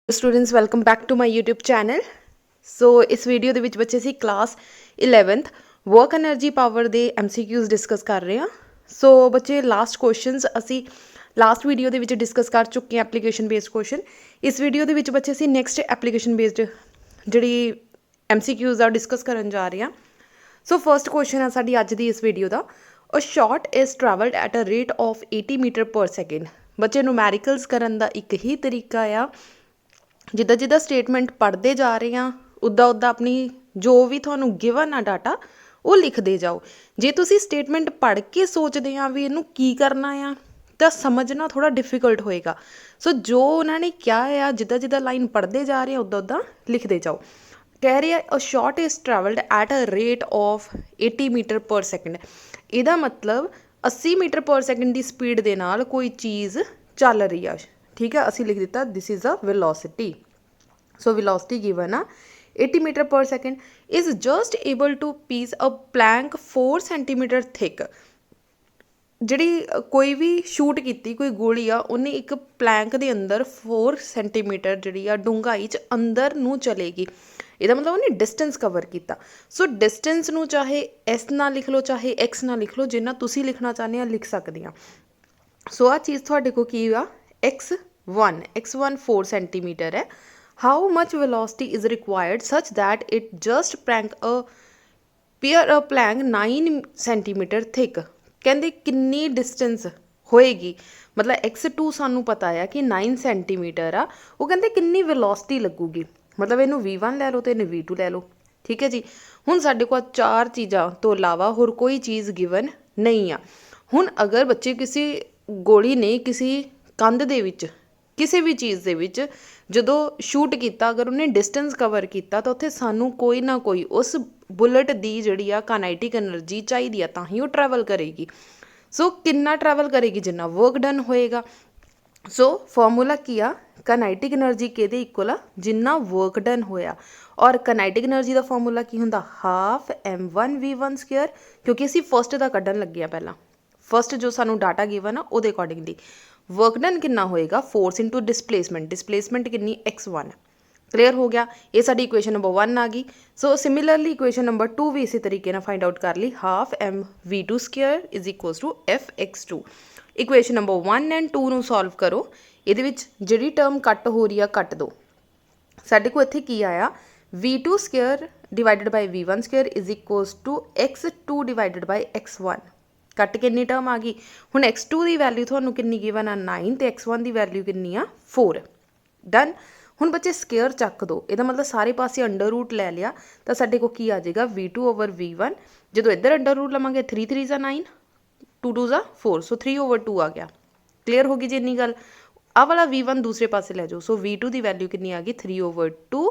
Students welcome back to my YouTube channel. So इस video ਦੇ ਵਿੱਚ ਬੱਚੇ ਅਸੀਂ class 11th work energy power ਦੇ MCQs ਡਿਸਕਸ ਕਰ ਰਹੇ ਹਾਂ। ਸੋ ਬੱਚੇ ਲਾਸਟ ਕੁਐਸਚਨਸ ਅਸੀਂ ਲਾਸਟ ਵੀਡੀਓ ਦੇ ਵਿੱਚ ਡਿਸਕਸ ਕਰ ਚੁੱਕੇ ਹਾਂ ਐਪਲੀਕੇਸ਼ਨ ਬੇਸਡ ਕੁਐਸਚਨ। ਇਸ ਵੀਡੀਓ ਦੇ ਵਿੱਚ ਬੱਚੇ ਅਸੀਂ ਨੈਕਸਟ ਐਪਲੀਕੇਸ਼ਨ ਬੇਸਡ ਜਿਹੜੀ MCQs ਆ ਡਿਸਕਸ ਕਰਨ ਜਾ ਰਹੇ ਹਾਂ। ਸੋ ਫਰਸਟ ਕੁਐਸਚਨ ਹੈ ਸਾਡੀ ਅੱਜ ਦੀ ਇਸ ਵੀਡੀਓ ਦਾ, a shot is travelled at a rate of 80 metre per second. ਬੱਚੇ ਨੂਮੈਰੀਕਲਸ ਕਰਨ ਦਾ ਇੱਕ ਹੀ ਤਰੀਕਾ ਆ, ਜਿੱਦਾਂ ਜਿੱਦਾਂ ਸਟੇਟਮੈਂਟ ਪੜ੍ਹਦੇ ਜਾ ਰਹੇ ਹਾਂ ਉੱਦਾਂ ਉੱਦਾਂ ਆਪਣੀ ਜੋ ਵੀ ਤੁਹਾਨੂੰ ਗਿਵਨ ਆ ਡਾਟਾ ਉਹ ਲਿਖਦੇ ਜਾਓ। ਜੇ ਤੁਸੀਂ ਸਟੇਟਮੈਂਟ ਪੜ੍ਹ ਕੇ ਸੋਚਦੇ ਆ ਵੀ ਇਹਨੂੰ ਕੀ ਕਰਨਾ ਆ ਤਾਂ ਸਮਝਣਾ ਥੋੜ੍ਹਾ ਡਿਫਿਕਲਟ ਹੋਏਗਾ। ਸੋ ਜੋ ਉਹਨਾਂ ਨੇ ਕਿਹਾ ਆ ਜਿੱਦਾਂ ਜਿੱਦਾਂ ਲਾਈਨ ਪੜ੍ਹਦੇ ਜਾ ਰਹੇ ਆ ਉੱਦਾਂ ਉੱਦਾਂ ਲਿਖਦੇ ਜਾਓ। ਕਹਿ ਰਿਹਾ a shot is travelled at a rate of 80 metre per second. ਇਹਦਾ ਮਤਲਬ 80 ਮੀਟਰ ਪਰ ਸੈਕਿੰਡ ਦੀ ਸਪੀਡ ਦੇ ਨਾਲ ਕੋਈ ਚੀਜ਼ ਚੱਲ ਰਹੀ ਆ। ठीक है, असी लिख दिता this is a velocity. So velocity given आ 80 metre per second is just able to pierce a plank 4 centimetre thick. ਜਿਹੜੀ ਕੋਈ ਵੀ ਸ਼ੂਟ ਕੀਤੀ ਕੋਈ ਗੋਲੀ ਆ ਉਹਨੇ ਇੱਕ ਪਲੈਂਕ ਦੇ ਅੰਦਰ 4 ਸੈਂਟੀਮੀਟਰ ਜਿਹੜੀ ਆ ਡੂੰਘਾਈ 'ਚ ਅੰਦਰ ਨੂੰ ਚਲੇਗੀ। ਇਹਦਾ ਮਤਲਬ ਉਹਨੇ ਡਿਸਟੈਂਸ ਕਵਰ ਕੀਤਾ। ਸੋ ਡਿਸਟੈਂਸ ਨੂੰ ਚਾਹੇ ਐਸ ਨਾਲ ਲਿਖ ਲਓ ਚਾਹੇ ਐਕਸ ਨਾਲ ਲਿਖ ਲਓ, ਜਿੰਨਾ ਤੁਸੀਂ ਲਿਖਣਾ ਚਾਹੁੰਦੇ ਆ ਲਿਖ ਸਕਦੇ ਆ। ਸੋ ਆਹ ਚੀਜ਼ ਤੁਹਾਡੇ ਕੋਲ ਕੀ ਆ, x1 4 सेंटीमीटर है। How much velocity is required such that it just prank a plank 9 centimetre thick. कहते किन्नी डिस्टेंस होएगी, मतलब x2 सानू पता है कि 9 सेंटीमीटर आ, वो कहते किन्नी वेलोसिटी लगूगी। मतलब इनू v1 लै लो तो इन्हें v2 लै लो। ठीक है जी। हुण साडे कोल 4 चीज़ां तो इलावा होर कोई चीज़ गिवन नहीं आ। हुण अगर बच्चे किसी गोली ने किसी कंध दे विच किसी भी चीज़ ਦੇ ਵਿੱਚ ਜਦੋਂ ਸ਼ੂਟ ਕੀਤਾ ਅਗਰ ਉਹਨੇ ਡਿਸਟੈਂਸ ਕਵਰ ਕੀਤਾ ਤਾਂ ਉੱਥੇ ਸਾਨੂੰ ਕੋਈ ਨਾ ਕੋਈ ਉਸ ਬੁਲਟ ਦੀ ਜਿਹੜੀ ਆ ਕਾਇਨੈਟਿਕ ਐਨਰਜੀ ਚਾਹੀਦੀ ਆ ਤਾਂ ਹੀ ਉਹ ਟਰੈਵਲ ਕਰੇਗੀ। ਸੋ ਕਿੰਨਾ ਟਰੈਵਲ ਕਰੇਗੀ, ਜਿੰਨਾ ਵਰਕ ਡਨ ਹੋਏਗਾ। ਸੋ ਫਾਰਮੂਲਾ ਕੀ ਆ, ਕਾਇਨੈਟਿਕ ਐਨਰਜੀ ਕਿਹਦੇ ਇਕੁਅਲ ਆ, ਜਿੰਨਾ ਵਰਕ ਡਨ ਹੋਇਆ। ਔਰ ਕਾਇਨੈਟਿਕ ਐਨਰਜੀ ਦਾ ਫਾਰਮੂਲਾ ਕੀ ਹੁੰਦਾ, ਹਾਫ m1v1 ਸਕੁਅਰ, ਕਿਉਂਕਿ ਅਸੀਂ ਫਸਟ ਦਾ ਕੱਢਣ ਲੱਗੇ ਆ ਪਹਿਲਾਂ। ਫਸਟ ਜੋ ਸਾਨੂੰ ਡਾਟਾ ਗਿਵਨ ਆ ਉਹਦੇ ਅਕੋਰਡਿੰਗਲੀ वर्क डन कितना होएगा, फोर्स इंटू डिसप्लेसमेंट। डिसप्लेसमेंट कितनी x1। क्लियर हो गया, ये साडी इक्वेशन नंबर 1 आ गई। सो सिमिलरली इक्वेशन नंबर 2 भी इसी तरीके ना फाइंड आउट कर ली, half mv2 square is equals to fx2। Equation number 1 and 2 ਨੂੰ ਸੋਲਵ ਕਰੋ। ਇਹਦੇ ਵਿੱਚ ਜਿਹੜੀ ਟਰਮ ਕੱਟ ਹੋ ਰਹੀ ਆ ਕੱਟ ਦਿਓ। ਸਾਡੇ ਕੋਲ ਇੱਥੇ ਕੀ ਆਇਆ, v2 square divided by v1 square is equals to x2 divided by x1। ਕੱਟ ਕਿੰਨੀ ਟਰਮ ਆ ਗਈ। ਹੁਣ x2 ਦੀ ਵੈਲਿਊ ਤੁਹਾਨੂੰ ਕਿੰਨੀ ਗਿਵਨ ਆ 9 ਤੇ x1 ਦੀ ਵੈਲਿਊ ਕਿੰਨੀ ਆ 4। ਡਨ। ਹੁਣ ਬੱਚੇ ਸਕੁਅਰ ਚੱਕ ਦੋ, ਇਹਦਾ ਮਤਲਬ ਸਾਰੇ ਪਾਸੇ ਅੰਡਰ ਰੂਟ ਲੈ ਲਿਆ ਤਾਂ ਸਾਡੇ ਕੋਲ ਕੀ ਆ ਜਾਏਗਾ v2 ਓਵਰ v1। ਜਦੋਂ ਇੱਧਰ ਅੰਡਰ ਰੂਟ ਲਵਾਂਗੇ 3 3 ज़ा 9, 2 2 ज़ा 4, ਸੋ 3 ਓਵਰ 2 ਆ ਗਿਆ। ਕਲੀਅਰ ਹੋ ਗਈ ਜੀ ਇੰਨੀ ਗੱਲ। ਆਹ ਵਾਲਾ v1 ਦੂਸਰੇ ਪਾਸੇ ਲੈ ਜਾਓ। ਸੋ v2 ਦੀ ਵੈਲਿਊ ਕਿੰਨੀ ਆ ਗਈ 3 ਓਵਰ 2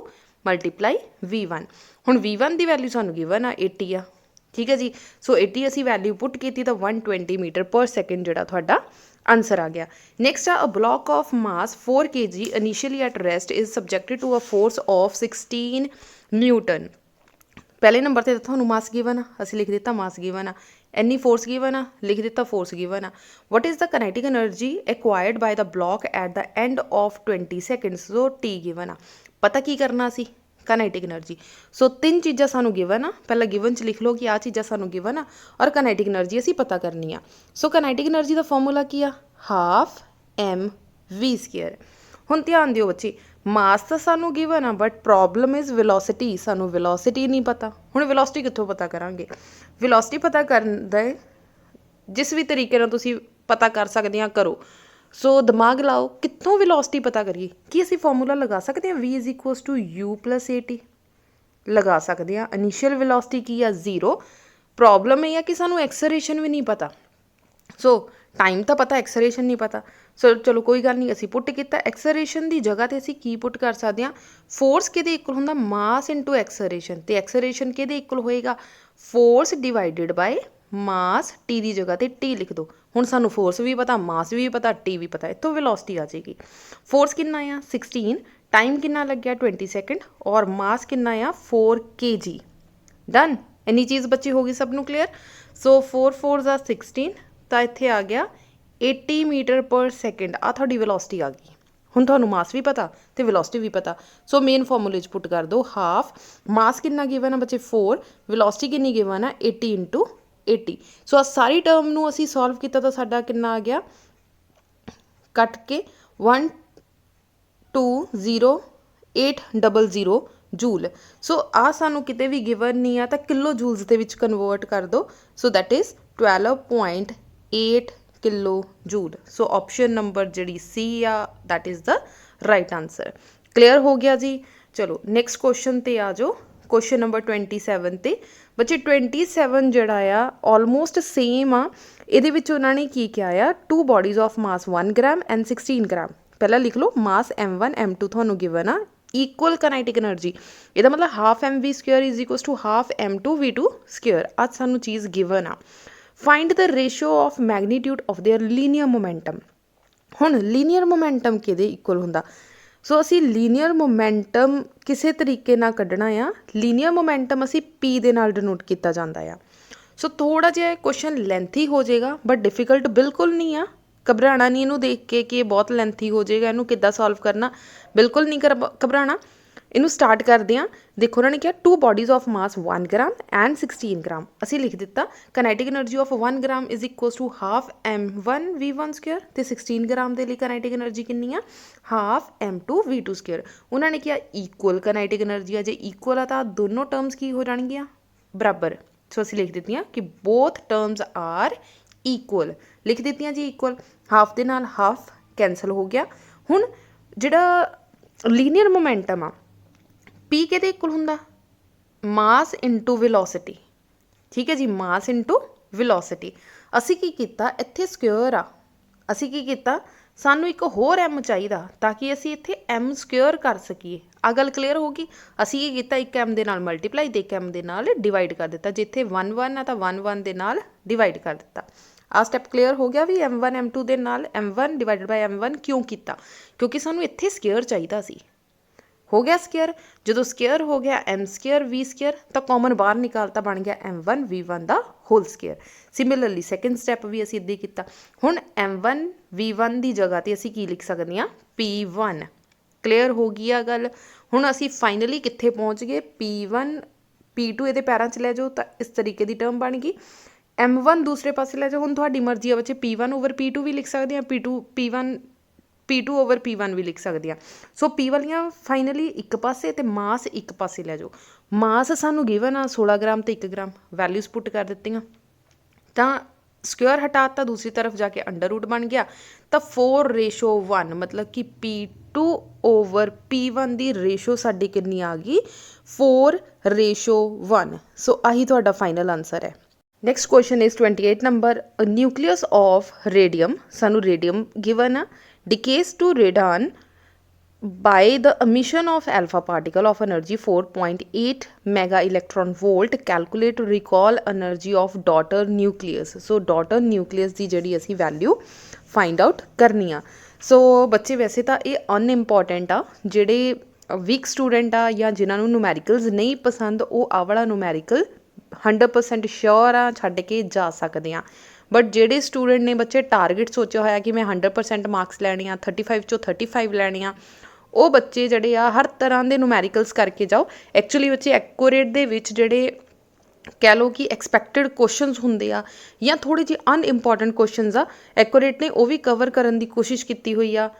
ਮਲਟੀਪਲਾਈ v1। ਹੁਣ v1 ਦੀ ਵੈਲਿਊ ਸਾਨੂੰ ਗਿਵਨ ਆ 80 ਆ। ठीक है जी। सो 80 ਅਸੀਂ ਵੈਲਿਊ ਪੁੱਟ ਕੀਤੀ ਤਾਂ 120 ਮੀਟਰ ਪਰ ਸੈਕਿੰਡ ਜਿਹੜਾ ਤੁਹਾਡਾ ਆਨਸਰ ਆ ਗਿਆ। ਨੈਕਸਟ ਆ, a block of mass 4 kg initially at rest is subjected to a force of 16 newton. ਪਹਿਲੇ ਨੰਬਰ ਤੇ ਤੁਹਾਨੂੰ ਮਾਸ ਗਿਵਨ ਆ, ਅਸੀਂ ਲਿਖ ਦਿੱਤਾ ਮਾਸ ਗਿਵਨ ਆ। ਐਨੀ ਫੋਰਸ ਗਿਵਨ ਆ, ਲਿਖ ਦਿੱਤਾ ਫੋਰਸ ਗਿਵਨ ਆ। What is the kinetic energy acquired by the block at the end of 20 seconds. So T given ਆ। ਪਤਾ ਕੀ ਕਰਨਾ ਸੀ, ਕਾਇਨੈਟਿਕ ਐਨਰਜੀ। ਸੋ 3 ਚੀਜ਼ਾਂ ਸਾਨੂੰ ਗਿਵਨ ਆ, ਪਹਿਲਾਂ ਗਿਵਨ 'ਚ ਲਿਖ ਲਓ ਕਿ ਆਹ ਚੀਜ਼ਾਂ ਸਾਨੂੰ ਗਿਵਨ ਆ ਔਰ ਕਾਇਨੈਟਿਕ ਐਨਰਜੀ ਅਸੀਂ ਪਤਾ ਕਰਨੀ ਆ। ਸੋ ਕਾਇਨੈਟਿਕ ਐਨਰਜੀ ਦਾ ਫਾਰਮੂਲਾ ਕੀ ਆ, ਹਾਫ mv ਸਕੁਅਰ। ਹੁਣ ਧਿਆਨ ਦਿਓ ਬੱਚੇ, ਮਾਸ ਤਾਂ ਸਾਨੂੰ ਗਿਵਨ ਆ ਬਟ ਪ੍ਰੋਬਲਮ ਇਜ਼ ਵੈਲੋਸਿਟੀ। ਸਾਨੂੰ ਵੈਲੋਸਿਟੀ ਨਹੀਂ ਪਤਾ। ਹੁਣ ਵੈਲੋਸਿਟੀ ਕਿੱਥੋਂ ਪਤਾ ਕਰਾਂਗੇ, ਵੈਲੋਸਿਟੀ ਪਤਾ ਕਰਨ ਦਾ ਜਿਸ ਵੀ ਤਰੀਕੇ ਨਾਲ ਤੁਸੀਂ ਪਤਾ ਕਰ ਸਕਦੇ ਆ ਕਰੋ। ਸੋ ਦਿਮਾਗ ਲਾਓ, ਕਿੱਥੋਂ ਵੈਲੋਸਿਟੀ ਪਤਾ ਕਰੀਏ। ਕੀ ਅਸੀਂ ਫਾਰਮੂਲਾ ਲਗਾ ਸਕਦੇ ਹਾਂ v is equals to u plus at ਲਗਾ ਸਕਦੇ ਹਾਂ। ਇਨੀਸ਼ੀਅਲ ਵੈਲੋਸਿਟੀ ਕੀ ਆ 0। ਪ੍ਰੋਬਲਮ ਇਹ ਆ ਕਿ ਸਾਨੂੰ ਐਕਸਲਰੇਸ਼ਨ ਵੀ ਨਹੀਂ ਪਤਾ। ਸੋ ਟਾਈਮ ਤਾਂ ਪਤਾ, ਐਕਸਲਰੇਸ਼ਨ ਨਹੀਂ ਪਤਾ। ਸੋ ਚਲੋ ਕੋਈ ਗੱਲ ਨਹੀਂ, ਅਸੀਂ ਪੁੱਟ ਕੀਤਾ। ਐਕਸਲਰੇਸ਼ਨ ਦੀ ਜਗ੍ਹਾ 'ਤੇ ਅਸੀਂ ਕੀ ਪੁੱਟ ਕਰ ਸਕਦੇ ਹਾਂ, ਫੋਰਸ ਕਿਹਦੇ ਇਕੁਅਲ ਹੁੰਦਾ, ਮਾਸ ਇਨਟੂ ਐਕਸਲਰੇਸ਼ਨ। ਅਤੇ ਐਕਸਲਰੇਸ਼ਨ ਕਿਹਦੇ ਇਕੁਅਲ ਹੋਏਗਾ, ਫੋਰਸ ਡਿਵਾਈਡਡ ਬਾਏ ਮਾਸ। ਟੀ ਦੀ ਜਗ੍ਹਾ 'ਤੇ ਟੀ ਲਿਖ ਦਿਓ। ਹੁਣ ਸਾਨੂੰ ਫੋਰਸ ਵੀ ਪਤਾ, ਮਾਸ ਵੀ ਪਤਾ, ਟੀ ਵੀ ਪਤਾ, ਇੱਥੋਂ ਵੈਲੋਸਿਟੀ ਆ ਜਾਏਗੀ। ਫੋਰਸ ਕਿੰਨਾ ਆ 16, ਟਾਈਮ ਕਿੰਨਾ ਲੱਗਿਆ 20 ਸੈਕਿੰਡ ਔਰ ਮਾਸ ਕਿੰਨਾ ਆ 4 kg। ਡਨ। ਇੰਨੀ ਚੀਜ਼ ਬੱਚੇ ਹੋ ਗਈ ਸਭ ਨੂੰ ਕਲੀਅਰ। ਸੋ 4 4 ज़ा 16 ਤਾਂ ਇੱਥੇ ਆ ਗਿਆ 80 ਮੀਟਰ ਪਰ ਸੈਕਿੰਡ। ਆ ਤੁਹਾਡੀ ਵੈਲੋਸਿਟੀ ਆ ਗਈ। ਹੁਣ ਤੁਹਾਨੂੰ ਮਾਸ ਵੀ ਪਤਾ ਤੇ ਵੈਲੋਸਿਟੀ ਵੀ ਪਤਾ, ਸੋ ਮੇਨ ਫਾਰਮੂਲੇ 'ਚ ਪੁੱਟ ਕਰ ਦਿਓ ਹਾਫ। ਮਾਸ ਕਿੰਨਾ ਗਿਵਨ ਆ ਬੱਚੇ 4, ਵੈਲੋਸਿਟੀ ਕਿੰਨੀ ਗਿਵਨ ਆ 80 × 80। ਸੋ ਆ ਸਾਰੀ ਟਰਮ ਨੂੰ ਅਸੀਂ ਸੋਲਵ ਕੀਤਾ ਤਾਂ ਸਾਡਾ ਕਿੰਨਾ ਆ ਗਿਆ, ਕੱਟ ਕੇ 120,800 ਜੂਲ। ਸੋ ਆ ਸਾਨੂੰ ਕਿਤੇ ਵੀ ਗਿਵਨ ਨਹੀਂ ਆ ਤਾਂ ਕਿਲੋ ਜੂਲਸ ਦੇ ਵਿੱਚ ਕਨਵਰਟ ਕਰ ਦਿਓ। So that is 12.8 kilo Joule. So option number ਜਿਹੜੀ ਸੀ ਆ that is the right answer. Clear ਹੋ ਗਿਆ ਜੀ। ਚਲੋ ਨੈਕਸਟ ਕੁਐਸਚਨ ਤੇ ਆ ਜਾਓ, ਕੁਐਸਚਨ ਨੰਬਰ 27 ਤੇ। ਬੱਚੇ 27 ਜਿਹੜਾ ਆ ਆਲਮੋਸਟ ਸੇਮ ਆ। ਇਹਦੇ ਵਿੱਚ ਉਹਨਾਂ ਨੇ ਕੀ ਕਿਹਾ ਆ, 2 bodies of mass 1 gram and 16 gram. ਪਹਿਲਾਂ ਲਿਖ ਲਓ ਮਾਸ m1 m2 ਤੁਹਾਨੂੰ ਗਿਵਨ ਆ, ਇਕੁਅਲ ਕਾਈਨੈਟਿਕ એનર્ਜੀ, ਇਹਦਾ ਮਤਲਬ half mv² is equals to half m2 v2²। ਅੱਜ ਸਾਨੂੰ ਚੀਜ਼ ਗਿਵਨ ਆ। Find the ratio of magnitude of their linear momentum. ਹੁਣ ਲੀਨੀਅਰ ਮੋਮੈਂਟਮ ਕਿਹਦੇ ਇਕੁਅਲ ਹੁੰਦਾ? ਸੋ ਅਸੀਂ ਲੀਨੀਅਰ ਮੋਮੈਂਟਮ ਕਿਸੇ ਤਰੀਕੇ ਨਾਲ ਕੱਢਣਾ ਆ। ਲੀਨੀਅਰ ਮੋਮੈਂਟਮ ਅਸੀਂ P ਦੇ ਨਾਲ ਡਿਨੋਟ ਕੀਤਾ ਜਾਂਦਾ ਆ। ਸੋ ਥੋੜ੍ਹਾ ਜਿਹਾ ਕੁਐਸਚਨ ਲੈਂਥੀ ਹੋ ਜਾਏਗਾ ਬਟ ਡਿਫਿਕਲਟ ਬਿਲਕੁਲ ਨਹੀਂ ਆ। ਘਬਰਾਉਣਾ ਨਹੀਂ ਇਹਨੂੰ ਦੇਖ ਕੇ ਕਿ ਇਹ ਬਹੁਤ ਲੈਂਥੀ ਹੋ ਜਾਏਗਾ, ਇਹਨੂੰ ਕਿੱਦਾਂ ਸੋਲਵ ਕਰਨਾ, ਬਿਲਕੁਲ ਨਹੀਂ ਘਬਰਾਉਣਾ। ਇਹਨੂੰ ਸਟਾਰਟ ਕਰਦੇ ਹਾਂ। ਦੇਖੋ ਉਹਨਾਂ ਨੇ ਕਿਹਾ 2 bodies of mass 1 gram and 16 gram. ਅਸੀਂ ਲਿਖ ਦਿੱਤਾ kinetic energy of 1 gram is equals to half m1 v1² ਤੇ 16 ਗ੍ਰਾਮ ਦੇ ਲਈ ਕਾਈਨੈਟਿਕ એનર્ਜੀ ਕਿੰਨੀ ਆ, ਹਾਫ m2 v2²। ਉਹਨਾਂ ਨੇ ਕਿਹਾ ਇਕੁਅਲ ਕਾਈਨੈਟਿਕ એનર્ਜੀ ਆ, ਜੇ ਇਕੁਅਲ ਆ ਤਾਂ ਦੋਨੋਂ ਟਰਮਸ ਕੀ ਹੋ ਜਾਣਗੀਆਂ, ਬਰਾਬਰ। ਸੋ ਅਸੀਂ ਲਿਖ ਦਿੱਤੀਆਂ ਕਿ ਬੋਥ ਟਰਮਸ ਆਰ ਇਕੁਅਲ, ਲਿਖ ਦਿੱਤੀਆਂ ਜੀ ਇਕੁਅਲ। ਹਾਫ ਦੇ ਨਾਲ ਹਾਫ ਕੈਂਸਲ ਹੋ ਗਿਆ। ਹੁਣ ਜਿਹੜਾ ਲੀਨੀਅਰ ਮੋਮੈਂਟਮ ਆ, P ਕਿਹਦੇ ਇਕੁਅਲ ਹੁੰਦਾ, ਮਾਸ ਇੰਟੂ ਵੈਲੋਸਿਟੀ। ਠੀਕ ਹੈ ਜੀ, ਮਾਸ ਇੰਟੂ ਵੈਲੋਸਿਟੀ। ਅਸੀਂ ਕੀ ਕੀਤਾ, ਇੱਥੇ ਸਕੁਅਰ ਆ, ਅਸੀਂ ਕੀ ਕੀਤਾ, ਸਾਨੂੰ ਇੱਕ ਹੋਰ m ਚਾਹੀਦਾ ਤਾਂ ਕਿ ਅਸੀਂ ਇੱਥੇ m² ਕਰ ਸਕੀਏ। ਆ ਗੱਲ ਕਲੀਅਰ ਹੋ ਗਈ। ਅਸੀਂ ਕੀ ਕੀਤਾ, ਇੱਕ m ਦੇ ਨਾਲ ਮਲਟੀਪਲਾਈ ਤੇ ਇੱਕ m ਦੇ ਨਾਲ ਡਿਵਾਈਡ ਕਰ ਦਿੱਤਾ। ਜਿੱਥੇ 1 1 ਆ ਤਾਂ 1 1 ਦੇ ਨਾਲ ਡਿਵਾਈਡ ਕਰ ਦਿੱਤਾ। ਆਹ ਸਟੈਪ ਕਲੀਅਰ ਹੋ ਗਿਆ ਵੀ m1 m2 ਦੇ ਨਾਲ m1 ਡਿਵਾਈਡਡ ਬਾਈ m1 ਕਿਉਂ ਕੀਤਾ, ਕਿਉਂਕਿ ਸਾਨੂੰ ਇੱਥੇ ਸਕੁਅਰ ਚਾਹੀਦਾ ਸੀ। ਹੋ ਗਿਆ ਸਕੁਅਰ। ਜਦੋਂ ਸਕੁਅਰ ਹੋ ਗਿਆ m² v² ਤਾਂ ਕਾਮਨ ਬਾਹਰ ਨਿਕਾਲਤਾ, ਬਣ ਗਿਆ m1 v1 ਦਾ whole square. Similarly second step ਵੀ ਅਸੀਂ ਇੱਦਾਂ ਹੀ ਕੀਤਾ। ਹੁਣ m1 v1 ਦੀ ਜਗ੍ਹਾ ਤੇ ਅਸੀਂ ਕੀ ਲਿਖ ਸਕਦੇ ਹਾਂ, p1। ਕਲੀਅਰ ਹੋ ਗਈ ਆ ਗੱਲ। ਹੁਣ ਅਸੀਂ ਫਾਈਨਲੀ ਕਿੱਥੇ ਪਹੁੰਚ ਗਏ, p1 p2 ਇਹਦੇ ਪੈਰਾਂ 'ਚ ਲੈ ਜਾਓ ਤਾਂ ਇਸ ਤਰੀਕੇ ਦੀ ਟਰਮ ਬਣ ਗਈ। m1 ਦੂਸਰੇ ਪਾਸੇ ਲੈ ਜਾਓ। ਹੁਣ ਤੁਹਾਡੀ ਮਰਜ਼ੀ ਆ ਬੱਚੇ, p1 ਓਵਰ p2 ਵੀ ਲਿਖ ਸਕਦੇ ਹਾਂ, p2 ਓਵਰ p1 ਵੀ ਲਿਖ ਸਕਦੇ ਹਾਂ। ਸੋ p ਵਾਲੀਆਂ ਫਾਈਨਲੀ ਇੱਕ ਪਾਸੇ ਤੇ ਮਾਸ ਇੱਕ ਪਾਸੇ ਲੈ ਜਾਓ। ਮਾਸ ਸਾਨੂੰ ਗਿਵਨ ਆ 16 ਗ੍ਰਾਮ ਤੇ 1 ਗ੍ਰਾਮ, ਵੈਲਿਊਜ਼ ਪੁੱਟ ਕਰ ਦਿੱਤੀਆਂ ਤਾਂ ਸਕੁਅਰ ਹਟਾਤਾ, ਦੂਸਰੀ ਤਰਫ ਜਾ ਕੇ ਅੰਡਰ ਰੂਟ ਬਣ ਗਿਆ ਤਾਂ 4:1, ਮਤਲਬ ਕਿ p2 ਓਵਰ p1 ਦੀ ਰੇਸ਼ੋ ਸਾਡੀ ਕਿੰਨੀ ਆ ਗਈ, 4:1। ਸੋ ਆਹੀ ਤੁਹਾਡਾ ਫਾਈਨਲ ਆਨਸਰ ਹੈ। Next question is 28 number. Nucleus of radium, ਸਾਨੂੰ ਰੇਡੀਅਮ ਗਿਵਨ ਆ, decays to radon by the emission of alpha particle of energy 4.8 mega electron volt. Calculate recall energy of daughter nucleus. So daughter nucleus ਦੀ ਜਿਹੜੀ ਅਸੀਂ value find out ਕਰਨੀ ਆ। ਸੋ ਬੱਚੇ ਵੈਸੇ ਤਾਂ ਇਹ ਅਨਇੰਪੋਰਟੈਂਟ ਆ, ਜਿਹੜੇ ਵੀਕ ਸਟੂਡੈਂਟ ਆ ਜਾਂ ਜਿਨ੍ਹਾਂ ਨੂੰ ਨੂਮੈਰੀਕਲਸ ਨਹੀਂ ਪਸੰਦ, ਉਹ ਆਹ ਵਾਲਾ ਨੂਮੈਰੀਕਲ 100% ਸ਼ੋਰ ਆ ਛੱਡ ਕੇ ਜਾ ਸਕਦੇ ਆ। ਬਟ ਜਿਹੜੇ ਸਟੂਡੈਂਟ ਨੇ ਬੱਚੇ ਟਾਰਗੇਟ ਸੋਚਿਆ ਹੋਇਆ ਕਿ ਮੈਂ 100% ਮਾਰਕਸ ਲੈਣੇ ਆ, 35 ਚੋਂ 35 ਲੈਣੇ ਆ, ਉਹ ਬੱਚੇ ਜਿਹੜੇ ਆ ਹਰ ਤਰ੍ਹਾਂ ਦੇ ਨੂਮੈਰੀਕਲਸ ਕਰਕੇ ਜਾਓ। ਐਕਚੁਅਲੀ ਬੱਚੇ ਐਕੂਰੇਟ ਦੇ ਵਿੱਚ ਜਿਹੜੇ ਕਹਿ ਲਓ ਕਿ ਐਕਸਪੈਕਟਡ ਕੁਐਸਚਨਸ ਹੁੰਦੇ ਆ ਜਾਂ ਥੋੜ੍ਹੇ ਜਿਹੇ ਅਨਇੰਪੋਰਟੈਂਟ ਕੁਐਸਚਨਸ ਆ, ਐਕੂਰੇਟ ਨੇ ਉਹ ਵੀ ਕਵਰ ਕਰਨ ਦੀ ਕੋਸ਼ਿਸ਼ ਕੀਤੀ ਹੋਈ ਆ।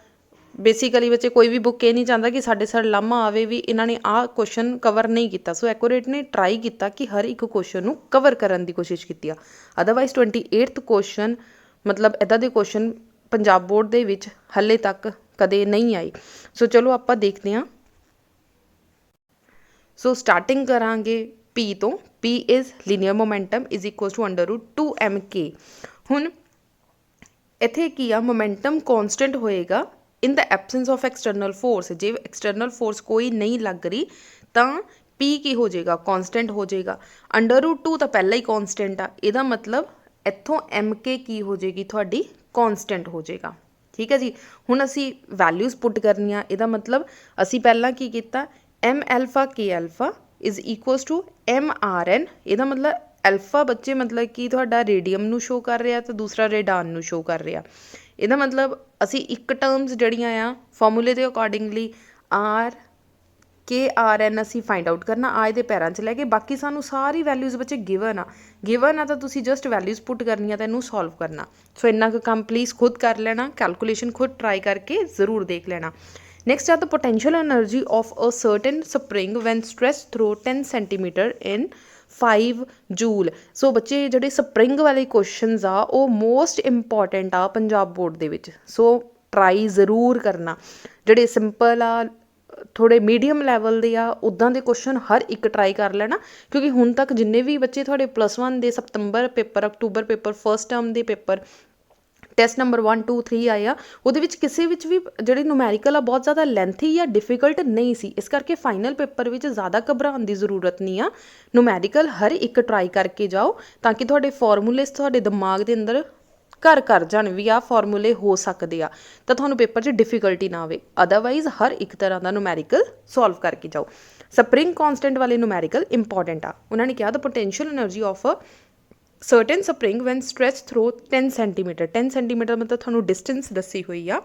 ਬੇਸਿਕਲੀ ਬੱਚੇ ਕੋਈ ਵੀ ਬੁੱਕ ਇਹ ਨਹੀਂ ਚਾਹੁੰਦਾ ਕਿ ਸਾਡੇ ਸਰ ਲਾਮਾ ਆਵੇ ਵੀ ਇਹਨਾਂ ਨੇ ਆਹ ਕੁਐਸਚਨ ਕਵਰ ਨਹੀਂ ਕੀਤਾ। ਸੋ ਐਕੂਰੇਟ ਨੇ ਟਰਾਈ ਕੀਤਾ ਕਿ ਹਰ ਇੱਕ ਕੁਐਸਚਨ ਨੂੰ ਕਵਰ ਕਰਨ ਦੀ ਕੋਸ਼ਿਸ਼ ਕੀਤੀ ਆ। ਅਦਰਵਾਈਜ਼ 28th ਕੁਐਸਚਨ ਮਤਲਬ ਇੱਦਾਂ ਦੇ ਕੁਐਸਚਨ ਪੰਜਾਬ ਬੋਰਡ ਦੇ ਵਿੱਚ ਹਾਲੇ ਤੱਕ ਕਦੇ ਨਹੀਂ ਆਏ। ਸੋ ਚਲੋ ਆਪਾਂ ਦੇਖਦੇ ਹਾਂ। ਸੋ ਸਟਾਰਟਿੰਗ ਕਰਾਂਗੇ P ਤੋਂ। P is linear momentum is equal to √2mk। ਹੁਣ ਇੱਥੇ ਕੀ ਆ, ਮੋਮੈਂਟਮ ਕੌਨਸਟੈਂਟ ਹੋਏਗਾ in the absence of external force. ਜੇ ਐਕਸਟਰਨਲ ਫੋਰਸ ਕੋਈ ਨਹੀਂ ਲੱਗ ਰਹੀ ਤਾਂ P ਕੀ ਹੋ ਜਾਏਗਾ, ਕੌਨਸਟੈਂਟ ਹੋ ਜਾਏਗਾ। √2 ਤਾਂ ਪਹਿਲਾਂ ਹੀ ਕੌਨਸਟੈਂਟ ਆ, ਇਹਦਾ ਮਤਲਬ ਇੱਥੋਂ mk ਕੀ ਹੋ ਜਾਏਗੀ, ਤੁਹਾਡੀ ਕੌਨਸਟੈਂਟ ਹੋ ਜਾਏਗਾ। ਠੀਕ ਹੈ ਜੀ। ਹੁਣ ਅਸੀਂ ਵੈਲਿਊਜ਼ ਪੁੱਟ ਕਰਨੀਆਂ। ਇਹਦਾ ਮਤਲਬ ਅਸੀਂ ਪਹਿਲਾਂ ਕੀ ਕੀਤਾ, m∠α k∠α is equals to mRn। ਇਹਦਾ ਮਤਲਬ ਐਲਫਾ ਬੱਚੇ ਮਤਲਬ ਕਿ ਤੁਹਾਡਾ ਰੇਡੀਅਮ ਨੂੰ ਸ਼ੋ ਕਰ ਰਿਹਾ ਤੇ ਦੂਸਰਾ ਰੇਡਾਨ ਨੂੰ ਸ਼ੋ ਕਰ ਰਿਹਾ। ਇਹਦਾ ਮਤਲਬ ਅਸੀਂ ਇੱਕ ਟਰਮਸ ਜਿਹੜੀਆਂ ਆ ਫਾਰਮੂਲੇ ਦੇ ਅਕੋਰਡਿੰਗਲੀ KRN ਅਸੀਂ ਫਾਈਂਡ ਆਊਟ ਕਰਨਾ ਆ ਇਹਦੇ ਪੈਰਾਂ 'ਚ ਲੈ ਕੇ, ਬਾਕੀ ਸਾਨੂੰ ਸਾਰੀ ਵੈਲਿਊਜ਼ ਬੱਚੇ ਗਿਵਨ ਆ ਤਾਂ ਤੁਸੀਂ ਜਸਟ ਵੈਲਿਊਜ਼ ਪੁੱਟ ਕਰਨੀਆਂ ਤਾਂ ਇਹਨੂੰ ਸੋਲਵ ਕਰਨਾ। ਸੋ ਇੰਨਾ ਕੁ ਕੰਮ ਪਲੀਜ਼ ਖੁਦ ਕਰ ਲੈਣਾ, ਕੈਲਕੂਲੇਸ਼ਨ ਖੁਦ ਟਰਾਈ ਕਰਕੇ ਜ਼ਰੂਰ ਦੇਖ ਲੈਣਾ। Next are the potential energy of a certain spring when stressed through 10 centimeter in 5 Joule. ਸੋ ਬੱਚੇ ਜਿਹੜੇ ਸਪਰਿੰਗ ਵਾਲੇ ਕੁਐਸਚਨਸ ਆ ਉਹ ਮੋਸਟ ਇੰਪੋਰਟੈਂਟ ਆ ਪੰਜਾਬ ਬੋਰਡ ਦੇ ਵਿੱਚ, ਸੋ ਟਰਾਈ ਜ਼ਰੂਰ ਕਰਨਾ। ਜਿਹੜੇ ਸਿੰਪਲ ਆ ਥੋੜ੍ਹੇ ਮੀਡੀਅਮ ਲੈਵਲ ਦੇ ਆ ਉੱਦਾਂ ਦੇ ਕੁਐਸਚਨ ਹਰ ਇੱਕ ਟਰਾਈ ਕਰ ਲੈਣਾ, ਕਿਉਂਕਿ ਹੁਣ ਤੱਕ ਜਿੰਨੇ ਵੀ ਬੱਚੇ ਤੁਹਾਡੇ +1 ਦੇ ਸਤੰਬਰ ਪੇਪਰ, ਅਕਤੂਬਰ ਪੇਪਰ, ਫਸਟ ਟਰਮ ਦੇ ਪੇਪਰ, ਟੈਸਟ ਨੰਬਰ 1 2 3 ਆਏ ਆ, ਉਹਦੇ ਵਿੱਚ ਕਿਸੇ ਵਿੱਚ ਵੀ ਜਿਹੜੀ ਨੂਮੈਰੀਕਲ ਆ ਬਹੁਤ ਜ਼ਿਆਦਾ ਲੈਂਥੀ ਜਾਂ ਡਿਫੀਕਲਟ ਨਹੀਂ ਸੀ। ਇਸ ਕਰਕੇ ਫਾਈਨਲ ਪੇਪਰ ਵਿੱਚ ਜ਼ਿਆਦਾ ਘਬਰਾਉਣ ਦੀ ਜ਼ਰੂਰਤ ਨਹੀਂ ਆ। ਨੂਮੈਰੀਕਲ ਹਰ ਇੱਕ ਟਰਾਈ ਕਰਕੇ ਜਾਓ ਤਾਂ ਕਿ ਤੁਹਾਡੇ ਫਾਰਮੂਲੇਸ ਤੁਹਾਡੇ ਦਿਮਾਗ ਦੇ ਅੰਦਰ ਘਰ ਕਰ ਜਾਣ ਵੀ ਆਹ ਫਾਰਮੂਲੇ ਹੋ ਸਕਦੇ ਆ, ਤਾਂ ਤੁਹਾਨੂੰ ਪੇਪਰ 'ਚ ਡਿਫੀਕਲਟੀ ਨਾ ਆਵੇ। ਅਦਰਵਾਈਜ਼ ਹਰ ਇੱਕ ਤਰ੍ਹਾਂ ਦਾ ਨੂਮੈਰੀਕਲ ਸੋਲਵ ਕਰਕੇ ਜਾਓ। ਸਪਰਿੰਗ ਕੌਂਸਟੈਂਟ ਵਾਲੇ ਨੂਮੈਰੀਕਲ ਇੰਪੋਰਟੈਂਟ ਆ। ਉਹਨਾਂ ਨੇ ਕਿਹਾ the potential energy of a certain spring when stretch through 10 centimetre. 10 centimetre ਮਤਲਬ ਤੁਹਾਨੂੰ ਡਿਸਟੈਂਸ ਦੱਸੀ ਹੋਈ ਆ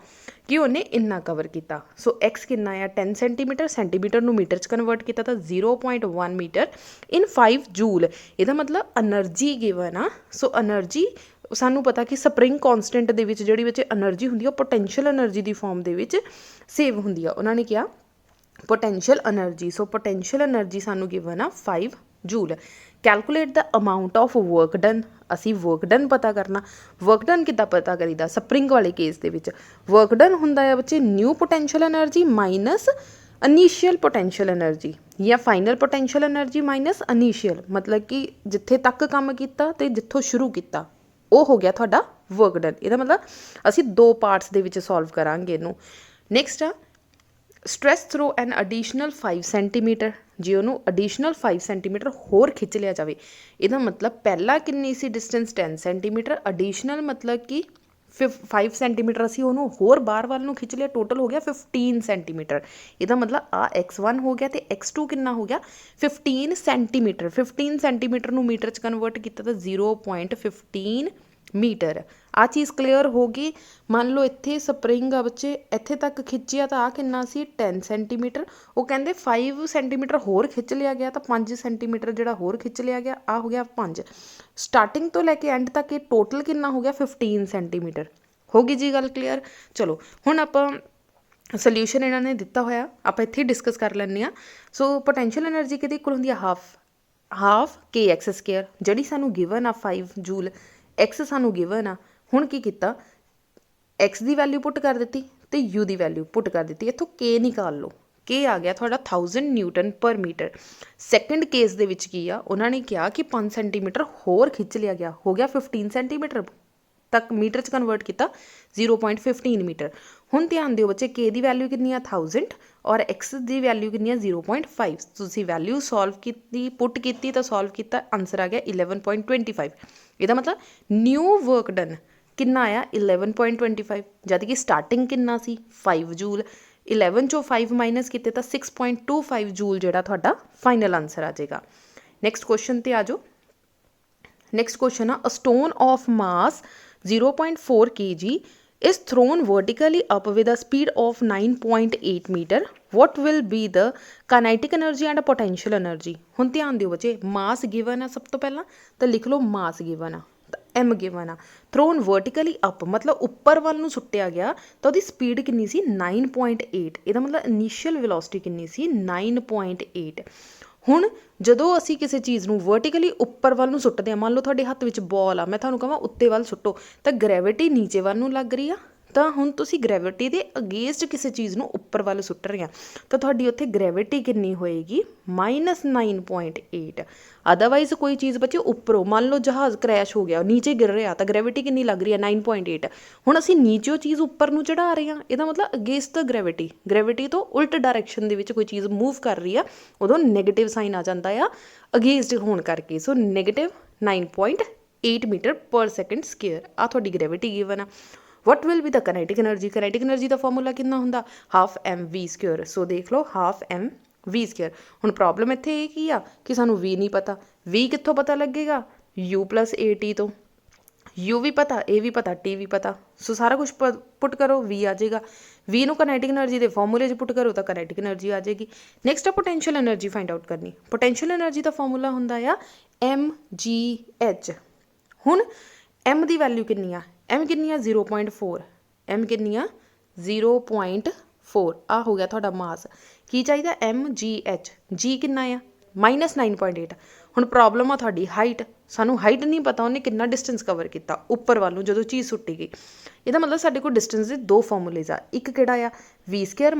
ਕਿ ਉਹਨੇ ਇੰਨਾ ਕਵਰ ਕੀਤਾ। ਸੋ ਐਕਸ ਕਿੰਨਾ ਆ 10 ਸੈਂਟੀਮੀਟਰ, ਸੈਂਟੀਮੀਟਰ ਨੂੰ ਮੀਟਰ 'ਚ ਕਨਵਰਟ ਕੀਤਾ ਤਾਂ 0.1 ਮੀਟਰ ਇਨ 5 ਜੂਲ। ਇਹਦਾ ਮਤਲਬ ਐਨਰਜੀ ਗਿਵਨ ਆ। ਸੋ ਐਨਰਜੀ ਸਾਨੂੰ ਪਤਾ ਕਿ ਸਪਰਿੰਗ ਕੌਂਸਟੈਂਟ ਦੇ ਵਿੱਚ ਜਿਹੜੀ ਵਿੱਚ ਐਨਰਜੀ ਹੁੰਦੀ ਆ ਉਹ ਪੋਟੈਂਸ਼ੀਅਲ ਐਨਰਜੀ ਦੀ ਫਾਰਮ ਦੇ ਵਿੱਚ ਸੇਵ ਹੁੰਦੀ ਆ। ਉਹਨਾਂ ਨੇ ਕਿਹਾ ਪੋਟੈਂਸ਼ੀਅਲ ਐਨਰਜੀ, ਸੋ ਪੋਟੈਂਸ਼ੀਅਲ ਐਨਰਜੀ ਸਾਨੂੰ ਗਿਵਨ ਆ 5 Joule. Calculate the amount of work done. ਅਸੀਂ ਵਰਕ ਡਨ ਪਤਾ ਕਰਨਾ। ਵਰਕ ਡਨ ਕਿੱਦਾਂ ਪਤਾ ਕਰੀਦਾ? ਸਪਰਿੰਗ ਵਾਲੇ ਕੇਸ ਦੇ ਵਿੱਚ ਵਰਕ ਡਨ ਹੁੰਦਾ ਹੈ ਬੱਚੇ new potential energy minus initial potential energy, ਜਾਂ final potential energy minus initial. ਮਤਲਬ ਕਿ ਜਿੱਥੇ ਤੱਕ ਕੰਮ ਕੀਤਾ ਅਤੇ ਜਿੱਥੋਂ ਸ਼ੁਰੂ ਕੀਤਾ ਉਹ ਹੋ ਗਿਆ ਤੁਹਾਡਾ ਵਰਕ ਡਨ। ਇਹਦਾ ਮਤਲਬ ਅਸੀਂ 2 ਪਾਰਟਸ ਦੇ ਵਿੱਚ ਸੋਲਵ ਕਰਾਂਗੇ ਇਹਨੂੰ। ਨੈਕਸਟ ਆ ਸਟ੍ਰੈਸ ਥਰੂ ਐਨ ਐਡੀਸ਼ਨਲ 5 ਸੈਂਟੀਮੀਟਰ। ਜੇ ਉਹਨੂੰ ਐਡੀਸ਼ਨਲ 5 ਸੈਂਟੀਮੀਟਰ ਹੋਰ ਖਿੱਚ ਲਿਆ ਜਾਵੇ, ਇਹਦਾ ਮਤਲਬ ਪਹਿਲਾਂ ਕਿੰਨੀ ਸੀ ਡਿਸਟੈਂਸ 10 ਸੈਂਟੀਮੀਟਰ, ਐਡੀਸ਼ਨਲ ਮਤਲਬ ਕਿ 5 ਸੈਂਟੀਮੀਟਰ ਅਸੀਂ ਉਹਨੂੰ ਹੋਰ ਬਾਹਰ ਵੱਲ ਨੂੰ ਖਿੱਚ ਲਿਆ, ਟੋਟਲ ਹੋ ਗਿਆ 15 ਸੈਂਟੀਮੀਟਰ। ਇਹਦਾ ਮਤਲਬ ਆ x1 ਹੋ ਗਿਆ ਅਤੇ x2 ਕਿੰਨਾ ਹੋ ਗਿਆ 15 ਸੈਂਟੀਮੀਟਰ। 15 ਸੈਂਟੀਮੀਟਰ ਨੂੰ ਮੀਟਰ 'ਚ ਕਨਵਰਟ ਕੀਤਾ ਤਾਂ 0.15 ਮੀਟਰ। ਆਹ ਚੀਜ਼ ਕਲੀਅਰ ਹੋ ਗਈ। ਮੰਨ ਲਓ ਇੱਥੇ ਸਪਰਿੰਗ ਆ ਬੱਚੇ, ਇੱਥੇ ਤੱਕ ਖਿੱਚਿਆ ਤਾਂ ਆ ਕਿੰਨਾ ਸੀ 10 ਸੈਂਟੀਮੀਟਰ। ਉਹ ਕਹਿੰਦੇ 5 ਸੈਂਟੀਮੀਟਰ ਹੋਰ ਖਿੱਚ ਲਿਆ ਗਿਆ ਤਾਂ 5 ਸੈਂਟੀਮੀਟਰ ਜਿਹੜਾ ਹੋਰ ਖਿੱਚ ਲਿਆ ਗਿਆ ਆ ਹੋ ਗਿਆ 5। ਸਟਾਰਟਿੰਗ ਤੋਂ ਲੈ ਕੇ ਐਂਡ ਤੱਕ ਇਹ ਟੋਟਲ ਕਿੰਨਾ ਹੋ ਗਿਆ 15 ਸੈਂਟੀਮੀਟਰ। ਹੋ ਗਈ ਜੀ ਗੱਲ ਕਲੀਅਰ। ਚਲੋ ਹੁਣ ਆਪਾਂ ਸੋਲਿਊਸ਼ਨ ਇਹਨਾਂ ਨੇ ਦਿੱਤਾ ਹੋਇਆ, ਆਪਾਂ ਇੱਥੇ ਹੀ ਡਿਸਕਸ ਕਰ ਲੈਂਦੇ ਹਾਂ। ਸੋ ਪੋਟੈਂਸ਼ੀਅਲ ਐਨਰਜੀ ਕਿਹਦੇ ਇਕੁਅਲ ਹੁੰਦੀ ਆ ਹਾਫ KX ਸਕੁਏਅਰ, ਜਿਹੜੀ ਸਾਨੂੰ ਗਿਵਨ ਆ 5 ਜੂਲ। x ਸਾਨੂੰ ਗਿਵਨ ਆ। ਹੁਣ ਕੀ ਕੀਤਾ, x ਦੀ ਵੈਲਿਊ ਪੁੱਟ ਕਰ ਦਿੱਤੀ ਅਤੇ u ਦੀ ਵੈਲਿਊ ਪੁੱਟ ਕਰ ਦਿੱਤੀ। ਇੱਥੋਂ k ਨਿਕਾਲ ਲਓ। k ਆ ਗਿਆ ਤੁਹਾਡਾ 1000 ਨਿਊਟਨ ਪਰ ਮੀਟਰ। ਸੈਕਿੰਡ ਕੇਸ ਦੇ ਵਿੱਚ ਕੀ ਆ, ਉਹਨਾਂ ਨੇ ਕਿਹਾ ਕਿ 5 ਸੈਂਟੀਮੀਟਰ ਹੋਰ ਖਿੱਚ ਲਿਆ ਗਿਆ, ਹੋ ਗਿਆ 15 ਸੈਂਟੀਮੀਟਰ ਤੱਕ ਮੀਟਰ 'ਚ ਕਨਵਰਟ ਕੀਤਾ 0.15 ਮੀਟਰ। ਹੁਣ ਧਿਆਨ ਦਿਓ ਬੱਚੇ k ਦੀ ਵੈਲਿਊ ਕਿੰਨੀ ਆ 1000 ਔਰ x ਦੀ ਵੈਲਿਊ ਕਿੰਨੀ ਆ 0.5। ਤੁਸੀਂ ਵੈਲਿਊ ਸੋਲਵ ਕੀਤੀ, ਪੁੱਟ ਕੀਤੀ ਤਾਂ ਸੋਲਵ ਕੀਤਾ, ਆਨਸਰ ਆ ਗਿਆ 11.25। ਇਹਦਾ ਮਤਲਬ ਨਿਊ ਵਰਕ ਡਨ ਕਿੰਨਾ ਆਇਆ 11.25, ਜਦ ਕਿ ਸਟਾਰਟਿੰਗ ਕਿੰਨਾ ਸੀ 5 ਜੂਲ। 11 ਚੋਂ 5 ਮਾਈਨਸ ਕੀਤੇ ਤਾਂ 6.25 ਜੂਲ ਜਿਹੜਾ ਤੁਹਾਡਾ ਫਾਈਨਲ ਆਨਸਰ ਆ ਜਾਏਗਾ। ਨੈਕਸਟ ਕੁਐਸਚਨ ਤੇ ਆ ਜਾਓ। ਨੈਕਸਟ ਕੁਐਸਚਨ ਆ stone of mass 0.4 kg is thrown vertically up with a speed of 9.8 meter. What will be the kinetic energy and potential energy? ਹੁਣ ਧਿਆਨ ਦਿਓ ਬੱਚੇ, ਮਾਸ ਗਿਵਨ ਆ। ਸਭ ਤੋਂ ਪਹਿਲਾਂ ਤਾਂ ਲਿਖ ਲਓ ਮਾਸ ਗਿਵਨ ਆ ਤਾਂ m ਗਿਵਨ ਆ। ਥਰੋਨ ਵਰਟੀਕਲੀ ਅਪ ਮਤਲਬ ਉੱਪਰ ਵੱਲ ਨੂੰ ਸੁੱਟਿਆ ਗਿਆ ਤਾਂ ਉਹਦੀ ਸਪੀਡ ਕਿੰਨੀ ਸੀ 9.8। ਇਹਦਾ ਮਤਲਬ ਇਨੀਸ਼ੀਅਲ ਵੈਲੋਸਿਟੀ ਕਿੰਨੀ ਸੀ 9.8। ਹੁਣ ਜਦੋਂ ਅਸੀਂ ਕਿਸੇ ਚੀਜ਼ ਨੂੰ ਵਰਟੀਕਲੀ ਉੱਪਰ ਵੱਲ ਨੂੰ ਸੁੱਟਦੇ ਹਾਂ, ਮੰਨ ਲਓ ਤੁਹਾਡੇ ਹੱਥ ਵਿੱਚ ਬੋਲ ਆ, ਮੈਂ ਤੁਹਾਨੂੰ ਕਹਾਂ ਉੱਤੇ ਵੱਲ ਸੁੱਟੋ ਤਾਂ ਗ੍ਰੈਵਿਟੀ ਨੀਚੇ ਵੱਲ ਨੂੰ ਲੱਗ ਰਹੀ ਆ। ਤਾਂ ਹੁਣ ਤੁਸੀਂ ਗ੍ਰੈਵਿਟੀ ਦੇ ਅਗੇਂਸਟ ਕਿਸੇ ਚੀਜ਼ ਨੂੰ ਉੱਪਰ ਵੱਲ ਸੁੱਟ ਰਹੇ ਆ ਤਾਂ ਤੁਹਾਡੀ ਉੱਥੇ ਗ੍ਰੈਵਿਟੀ ਕਿੰਨੀ ਹੋਏਗੀ -9.8। ਅਦਰਵਾਈਜ਼ ਕੋਈ ਚੀਜ਼ ਬੱਚੇ ਉੱਪਰੋਂ, ਮੰਨ ਲਓ ਜਹਾਜ਼ ਕਰੈਸ਼ ਹੋ ਗਿਆ, ਨੀਚੇ ਗਿਰ ਰਿਹਾ ਤਾਂ ਗ੍ਰੈਵਿਟੀ ਕਿੰਨੀ ਲੱਗ ਰਹੀ ਹੈ 9.8। ਹੁਣ ਅਸੀਂ ਨੀਚੇੋਂ ਚੀਜ਼ ਉੱਪਰ ਨੂੰ ਚੜ੍ਹਾ ਰਹੇ ਹਾਂ, ਇਹਦਾ ਮਤਲਬ ਅਗੇਂਸਟ ਦ ਗ੍ਰੈਵਿਟੀ ਤੋਂ ਉਲਟ ਡਾਇਰੈਕਸ਼ਨ ਦੇ ਵਿੱਚ ਕੋਈ ਚੀਜ਼ ਮੂਵ ਕਰ ਰਹੀ ਆ, ਉਦੋਂ ਨੈਗੇਟਿਵ ਸਾਈਨ ਆ ਜਾਂਦਾ ਆ ਅਗੇਂਸਟ ਹੋਣ ਕਰਕੇ। So -9.8 metre per second square ਆ ਤੁਹਾਡੀ ਗ੍ਰੈਵਿਟੀ ਗਿਵਨ ਆ। What will be the kinetic energy? Kinetic energy ਦਾ ਫਾਰਮੂਲਾ ਕਿੰਨਾ ਹੁੰਦਾ 12 mv²। ਸੋ ਦੇਖ ਲਓ 12 mv²। ਹੁਣ ਪ੍ਰੋਬਲਮ ਇੱਥੇ ਇਹ ਕੀ ਆ ਕਿ ਸਾਨੂੰ v ਨਹੀਂ ਪਤਾ। v ਕਿੱਥੋਂ ਪਤਾ ਲੱਗੇਗਾ u + at ਤੋਂ। यू भी पता, ए भी पता, टी भी पता। सो सारा कुछ पुट करो, वी आ जाएगा। वी ਨੂੰ ਕਾਈਨੈਟਿਕ એનર્ਜੀ ਦੇ ਫਾਰਮੂਲੇ 'ਚ ਪੁੱਟ ਕਰੋ ਤਾਂ ਕਾਈਨੈਟਿਕ એનર્ਜੀ ਆ ਜਾਏਗੀ। ਨੈਕਸਟ ਆ ਪੋਟੈਂਸ਼ੀਅਲ એનર્ਜੀ ਫਾਈਂਡ ਆਊਟ ਕਰਨੀ। ਪੋਟੈਂਸ਼ੀਅਲ એનર્ਜੀ ਦਾ ਫਾਰਮੂਲਾ ਹੁੰਦਾ ਆ mgh। ਹੁਣ m ਦੀ ਵੈਲਿਊ ਕਿੰਨੀ ਆ? m ਕਿੰਨੀ ਆ? 0.4। m ਕਿੰਨੀ ਆ? 0.4। ਆ ਹੋ ਗਿਆ ਤੁਹਾਡਾ ਮਾਸ। ਕੀ ਚਾਹੀਦਾ? mgh। g ਕਿੰਨਾ ਆ? -9.8। ਹੁਣ ਪ੍ਰੋਬਲਮ ਆ ਤੁਹਾਡੀ ਹਾਈਟ। ਸਾਨੂੰ ਹਾਈਟ ਨਹੀਂ ਪਤਾ ਉਹਨੇ ਕਿੰਨਾ ਡਿਸਟੈਂਸ ਕਵਰ ਕੀਤਾ ਉੱਪਰ ਵੱਲ ਨੂੰ ਜਦੋਂ ਚੀਜ਼ ਸੁੱਟੀ ਗਈ। ਇਹਦਾ ਮਤਲਬ ਸਾਡੇ ਕੋਲ ਡਿਸਟੈਂਸ ਦੇ ਦੋ ਫਾਰਮੂਲੇਜ਼ ਆ। ਇੱਕ ਕਿਹੜਾ ਆ? v² -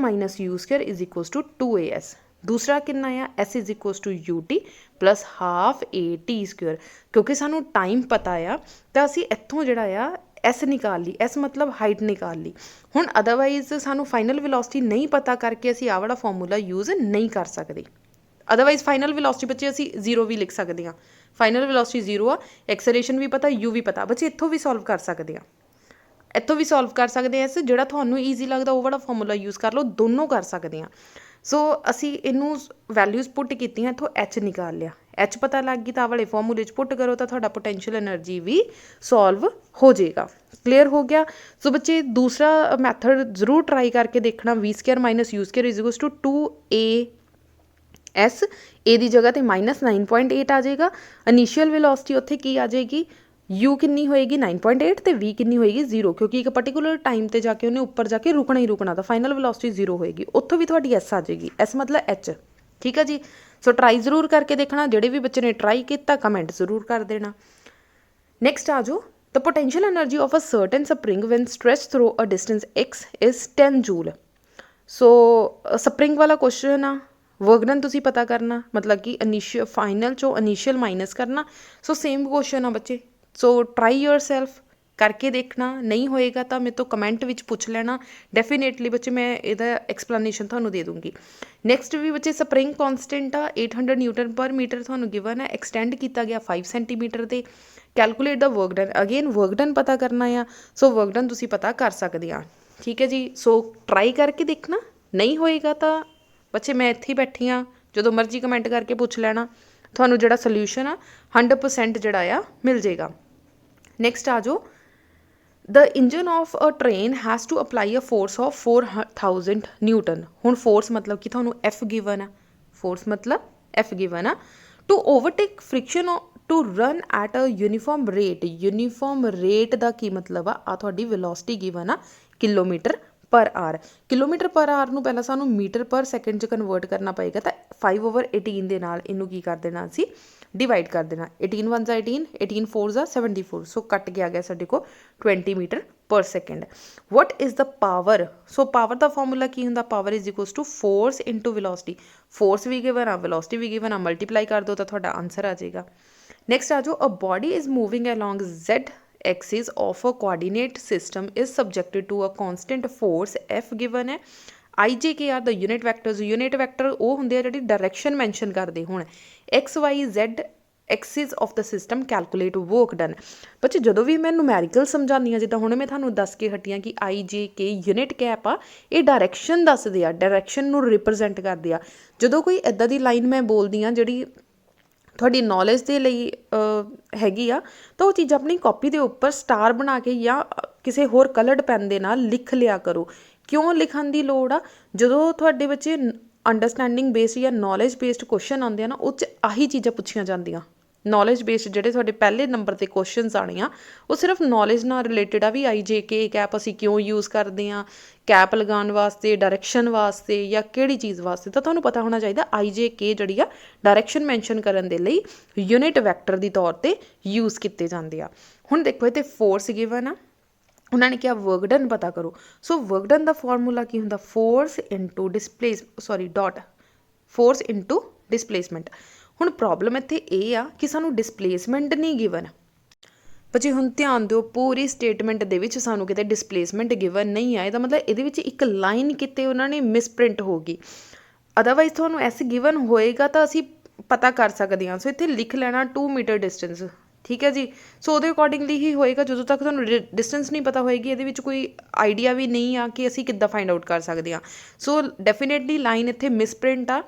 u² = 2as। ਦੂਸਰਾ ਕਿੰਨਾ ਆ? s = ut + ½ at²। ਕਿਉਂਕਿ ਸਾਨੂੰ ਟਾਈਮ ਪਤਾ ਆ ਤਾਂ ਅਸੀਂ ਇੱਥੋਂ ਜਿਹੜਾ ਆ ਐਸ ਨਿਕਾਲ ਲਈ। ਐਸ ਮਤਲਬ ਹਾਈਟ ਨਿਕਾਲ ਲਈ। ਹੁਣ ਅਦਰਵਾਈਜ਼ ਸਾਨੂੰ ਫਾਈਨਲ ਵੈਲੋਸਿਟੀ ਨਹੀਂ ਪਤਾ ਕਰਕੇ ਅਸੀਂ ਆਹ ਵਾਲਾ ਫਾਰਮੂਲਾ ਯੂਜ਼ ਨਹੀਂ ਕਰ ਸਕਦੇ। ਅਦਰਵਾਈਜ਼ ਫਾਈਨਲ ਵੈਲੋਸਿਟੀ ਬੱਚੇ ਅਸੀਂ 0 ਵੀ ਲਿਖ ਸਕਦੇ ਹਾਂ। ਫਾਈਨਲ ਵੈਲੋਸਿਟੀ 0 ਆ, ਐਕਸਲਰੇਸ਼ਨ ਵੀ ਪਤਾ, ਯੂ ਵੀ ਪਤਾ। ਬੱਚੇ ਇੱਥੋਂ ਵੀ ਸੋਲਵ ਕਰ ਸਕਦੇ ਆ, ਇੱਥੋਂ ਵੀ ਸੋਲਵ ਕਰ ਸਕਦੇ ਆ। ਇਸ ਜਿਹੜਾ ਤੁਹਾਨੂੰ ਈਜ਼ੀ ਲੱਗਦਾ ਉਹ ਵਾਲਾ ਫਾਰਮੂਲਾ ਯੂਜ਼ ਕਰ ਲਓ, ਦੋਨੋਂ ਕਰ ਸਕਦੇ ਹਾਂ। ਸੋ ਅਸੀਂ ਇਹਨੂੰ ਵੈਲਿਊਜ਼ ਪੁੱਟ ਕੀਤੀਆਂ, ਇੱਥੋਂ ਐਚ ਨਿਕਾਲ ਲਿਆ। ਐਚ ਪਤਾ ਲੱਗ ਗਈ ਤਾਂ ਆਹ ਵਾਲੇ ਫਾਰਮੂਲੇ 'ਚ ਪੁੱਟ ਕਰੋ ਤਾਂ ਤੁਹਾਡਾ ਪੋਟੈਂਸ਼ੀਅਲ ਐਨਰਜੀ ਵੀ ਸੋਲਵ ਹੋ ਜਾਏਗਾ। ਕਲੀਅਰ ਹੋ ਗਿਆ। ਸੋ ਬੱਚੇ ਦੂਸਰਾ ਮੈਥਡ ਜ਼ਰੂਰ ਟਰਾਈ ਕਰਕੇ ਦੇਖਣਾ। v² - u² = 2as। ਏ ਦੀ ਜਗ੍ਹਾ 'ਤੇ -9.8 ਆ ਜਾਏਗਾ। ਇਨੀਸ਼ੀਅਲ ਵੈਲੋਸਿਟੀ ਉੱਥੇ ਕੀ ਆ ਜਾਏਗੀ? ਯੂ ਕਿੰਨੀ ਹੋਏਗੀ? 9.8 ਅਤੇ ਵੀ ਕਿੰਨੀ ਹੋਏਗੀ? 0। ਕਿਉਂਕਿ ਇੱਕ ਪਰਟੀਕੂਲਰ ਟਾਈਮ 'ਤੇ ਜਾ ਕੇ ਉਹਨੇ ਉੱਪਰ ਜਾ ਕੇ ਰੁਕਣਾ ਹੀ ਰੁਕਣਾ, ਤਾਂ ਫਾਈਨਲ ਵੈਲੋਸਿਟੀ 0 ਹੋਏਗੀ। ਉੱਥੋਂ ਵੀ ਤੁਹਾਡੀ ਐਸ ਆ ਜਾਏਗੀ। ਐਸ ਮਤਲਬ ਐਚ। ਠੀਕ ਆ ਜੀ। ਸੋ ਟਰਾਈ ਜ਼ਰੂਰ ਕਰਕੇ ਦੇਖਣਾ। ਜਿਹੜੇ ਵੀ ਬੱਚੇ ਨੇ ਟਰਾਈ ਕੀਤਾ ਕਮੈਂਟ ਜ਼ਰੂਰ ਕਰ ਦੇਣਾ। ਨੈਕਸਟ ਆ ਜਾਓ। The potential energy of a certain spring when stretch through a distance x is 10 joule. So spring ਵਾਲਾ ਕੁਐਸਚਨ ਆ। ਵਰਕ ਡਨ ਤੁਸੀਂ ਪਤਾ ਕਰਨਾ, ਮਤਲਬ ਕਿ ਇਨੀਸ਼ੀਅਲ ਫਾਈਨਲ 'ਚੋਂ ਇਨੀਸ਼ੀਅਲ ਮਾਈਨਸ ਕਰਨਾ। ਸੋ ਸੇਮ ਕੁਐਸਚਨ ਆ ਬੱਚੇ। ਸੋ ਟਰਾਈ ਯੋਰਸੈਲਫ ਕਰਕੇ ਦੇਖਣਾ। ਨਹੀਂ ਹੋਏਗਾ ਤਾਂ ਮੇਰੇ ਤੋਂ ਕਮੈਂਟ ਵਿੱਚ ਪੁੱਛ ਲੈਣਾ। ਡੈਫੀਨੇਟਲੀ ਬੱਚੇ ਮੈਂ ਇਹਦਾ ਐਕਸਪਲੇਨੇਸ਼ਨ ਤੁਹਾਨੂੰ ਦੇ ਦੂੰਗੀ। ਨੈਕਸਟ ਵੀ ਬੱਚੇ ਸਪਰਿੰਗ ਕੌਨਸਟੈਂਟ ਆ 800 Nm/m ਤੁਹਾਨੂੰ ਗਿਵਨ ਹੈ। ਐਕਸਟੈਂਡ ਕੀਤਾ ਗਿਆ 5 cm 'ਤੇ। Calculate the work done. Again work done ਪਤਾ ਕਰਨਾ ਆ। ਸੋ ਵਰਕ ਡਨ ਤੁਸੀਂ ਪਤਾ ਕਰ ਸਕਦੇ ਆ। ਠੀਕ ਹੈ ਜੀ। ਸੋ ਟਰਾਈ ਕਰਕੇ ਦੇਖਣਾ। ਨਹੀਂ ਹੋਏਗਾ ਤਾਂ ਬੱਚੇ ਮੈਂ ਇੱਥੇ ਹੀ ਬੈਠੀ ਹਾਂ, ਜਦੋਂ ਮਰਜ਼ੀ ਕਮੈਂਟ ਕਰਕੇ ਪੁੱਛ ਲੈਣਾ। ਤੁਹਾਨੂੰ ਜਿਹੜਾ ਸੋਲਿਊਸ਼ਨ ਆ 100% ਜਿਹੜਾ ਆ ਮਿਲ ਜਾਏਗਾ। ਨੈਕਸਟ ਆ ਜਾਓ। The engine of a train has to apply a force of 4000 newton. ਹੁਣ ਫੋਰਸ ਮਤਲਬ ਕਿ ਤੁਹਾਨੂੰ ਐਫ ਗਿਵਨ ਆ। ਫੋਰਸ ਮਤਲਬ ਐਫ ਗਿਵਨ ਆ। To overtake friction to run at a uniform rate. Uniform rate ਦਾ ਕੀ ਮਤਲਬ ਆ ਤੁਹਾਡੀ ਵੈਲੋਸਿਟੀ ਗਿਵਨ ਆ km/h। km/h ਨੂੰ ਪਹਿਲਾਂ ਸਾਨੂੰ m/s 'ਚ ਕਨਵਰਟ ਕਰਨਾ ਪਏਗਾ। ਤਾਂ 5/18 ਦੇ ਨਾਲ ਇਹਨੂੰ ਕੀ ਕਰ ਦੇਣਾ ਅਸੀਂ? ਡਿਵਾਈਡ ਕਰ ਦੇਣਾ। 18 1 18, 18 4 74। ਸੋ ਕੱਟ ਕੇ ਆ ਗਿਆ ਸਾਡੇ ਕੋਲ 20 m/s। What is the power? So power ਦਾ ਫਾਰਮੂਲਾ ਕੀ ਹੁੰਦਾ? Power = force into velocity. Force ਵੀ ਗਿਵਨ ਆ, ਵੈਲੋਸਿਟੀ ਵੀ ਗਿਵਨ ਆ, ਮਲਟੀਪਲਾਈ ਕਰ ਦਿਓ ਤਾਂ ਤੁਹਾਡਾ ਆਨਸਰ ਆ ਜਾਏਗਾ। ਨੈਕਸਟ ਆ ਜਾਓ। A body is moving along z axis of a coordinate system is subjected to a constant force F given ਹੈ। IJK are the unit vectors। unit vector ਉਹ ਹੁੰਦੇ ਆ ਜਿਹੜੀ ਡਾਇਰੈਕਸ਼ਨ ਮੈਂਸ਼ਨ ਕਰਦੇ। ਹੁਣ XYZ axis of the system calculate work done। ਬੱਚੇ ਜਦੋਂ ਵੀ ਮੈਂ ਨੂਮੈਰੀਕਲ ਸਮਝਾਉਂਦੀ ਹਾਂ, ਜਿੱਦਾਂ ਹੁਣ ਮੈਂ ਤੁਹਾਨੂੰ ਦੱਸ ਕੇ ਹਟੀ ਹਾਂ ਕਿ IJK ਯੂਨਿਟ ਕੈਪ ਆ, ਇਹ ਡਾਇਰੈਕਸ਼ਨ ਦੱਸਦੇ ਆ, ਡਾਇਰੈਕਸ਼ਨ ਨੂੰ ਰਿਪਰਜੈਂਟ ਕਰਦੇ ਆ। ਜਦੋਂ ਕੋਈ ਇੱਦਾਂ ਦੀ ਲਾਈਨ ਮੈਂ ਬੋਲਦੀ ਹਾਂ ਜਿਹੜੀ ਤੁਹਾਡੀ ਨੌਲੇਜ ਦੇ ਲਈ ਹੈਗੀ ਆ, ਤਾਂ ਉਹ ਚੀਜ਼ ਆਪਣੀ ਕਾਪੀ ਦੇ ਉੱਪਰ ਸਟਾਰ ਬਣਾ ਕੇ ਜਾਂ ਕਿਸੇ ਹੋਰ ਕਲਰਡ ਪੈਨ ਦੇ ਨਾਲ ਲਿਖ ਲਿਆ ਕਰੋ। ਕਿਉਂ ਲਿਖਣ ਦੀ ਲੋੜ ਆ? ਜਦੋਂ ਤੁਹਾਡੇ ਬੱਚੇ ਅੰਡਰਸਟੈਂਡਿੰਗ ਬੇਸਡ ਜਾਂ ਨੌਲੇਜ ਬੇਸਡ ਕੁਐਸਚਨ ਆਉਂਦੇ ਆ ਨਾ, ਉਹ 'ਚ ਆਹੀ ਚੀਜ਼ਾਂ ਪੁੱਛੀਆਂ ਜਾਂਦੀਆਂ। ਨੌਲੇਜ ਬੇਸਡ ਜਿਹੜੇ ਤੁਹਾਡੇ ਪਹਿਲੇ ਨੰਬਰ 'ਤੇ ਕੁਐਸਚਨਸ ਆਉਣੇ ਆ, ਉਹ ਸਿਰਫ ਨੌਲੇਜ ਨਾਲ ਰਿਲੇਟਡ ਆ। ਵੀ IJK ਕੈਪ ਅਸੀਂ ਕਿਉਂ ਯੂਜ਼ ਕਰਦੇ ਹਾਂ, ਕੈਪ ਲਗਾਉਣ ਵਾਸਤੇ, ਡਾਇਰੈਕਸ਼ਨ ਵਾਸਤੇ, ਜਾਂ ਕਿਹੜੀ ਚੀਜ਼ ਵਾਸਤੇ, ਤਾਂ ਤੁਹਾਨੂੰ ਪਤਾ ਹੋਣਾ ਚਾਹੀਦਾ। IJK ਜਿਹੜੀ ਆ ਡਾਇਰੈਕਸ਼ਨ ਮੈਂਸ਼ਨ ਕਰਨ ਦੇ ਲਈ ਯੂਨਿਟ ਵੈਕਟਰ ਦੀ ਤੌਰ 'ਤੇ ਯੂਜ਼ ਕੀਤੇ ਜਾਂਦੇ ਆ। ਹੁਣ ਦੇਖੋ ਇੱਥੇ ਫੋਰਸ ਗਿਵਨ ਆ, ਉਹਨਾਂ ਨੇ ਕਿਹਾ ਵਰਕ ਡਨ ਪਤਾ ਕਰੋ। ਸੋ ਵਰਕ ਡਨ ਦਾ ਫਾਰਮੂਲਾ ਕੀ ਹੁੰਦਾ? Force into force into displacement. ਹੁਣ ਪ੍ਰੋਬਲਮ ਇੱਥੇ ਇਹ ਆ ਕਿ ਸਾਨੂੰ ਡਿਸਪਲੇਸਮੈਂਟ ਨਹੀਂ ਗਿਵਨ। ਬੱਚੇ ਹੁਣ ਧਿਆਨ ਦਿਓ, ਪੂਰੀ ਸਟੇਟਮੈਂਟ ਦੇ ਵਿੱਚ ਸਾਨੂੰ ਕਿਤੇ ਡਿਸਪਲੇਸਮੈਂਟ ਗਿਵਨ ਨਹੀਂ ਆ। ਇਹਦਾ ਮਤਲਬ ਇਹਦੇ ਵਿੱਚ ਇੱਕ ਲਾਈਨ ਕਿਤੇ ਉਹਨਾਂ ਨੇ ਮਿਸਪ੍ਰਿੰਟ ਹੋ ਗਈ। ਅਦਰਵਾਈਜ਼ ਤੁਹਾਨੂੰ ਐਸ ਗਿਵਨ ਹੋਏਗਾ ਤਾਂ ਅਸੀਂ ਪਤਾ ਕਰ ਸਕਦੇ ਹਾਂ। ਸੋ ਇੱਥੇ ਲਿਖ ਲੈਣਾ 2 ਮੀਟਰ ਡਿਸਟੈਂਸ। ਠੀਕ ਹੈ ਜੀ। ਸੋ ਉਹਦੇ ਅਕੋਰਡਿੰਗਲੀ ਹੀ ਹੋਏਗਾ। ਜਦੋਂ ਤੱਕ ਤੁਹਾਨੂੰ ਡਿਸਟੈਂਸ ਨਹੀਂ ਪਤਾ ਹੋਏਗੀ, ਇਹਦੇ ਵਿੱਚ ਕੋਈ ਆਈਡੀਆ ਵੀ ਨਹੀਂ ਆ ਕਿ ਅਸੀਂ ਕਿੱਦਾਂ ਫਾਈਂਡ ਆਊਟ ਕਰ ਸਕਦੇ ਹਾਂ। ਸੋ ਡੈਫੀਨੇਟਲੀ ਲਾਈਨ ਇੱਥੇ ਮਿਸਪ੍ਰਿੰਟ ਆ।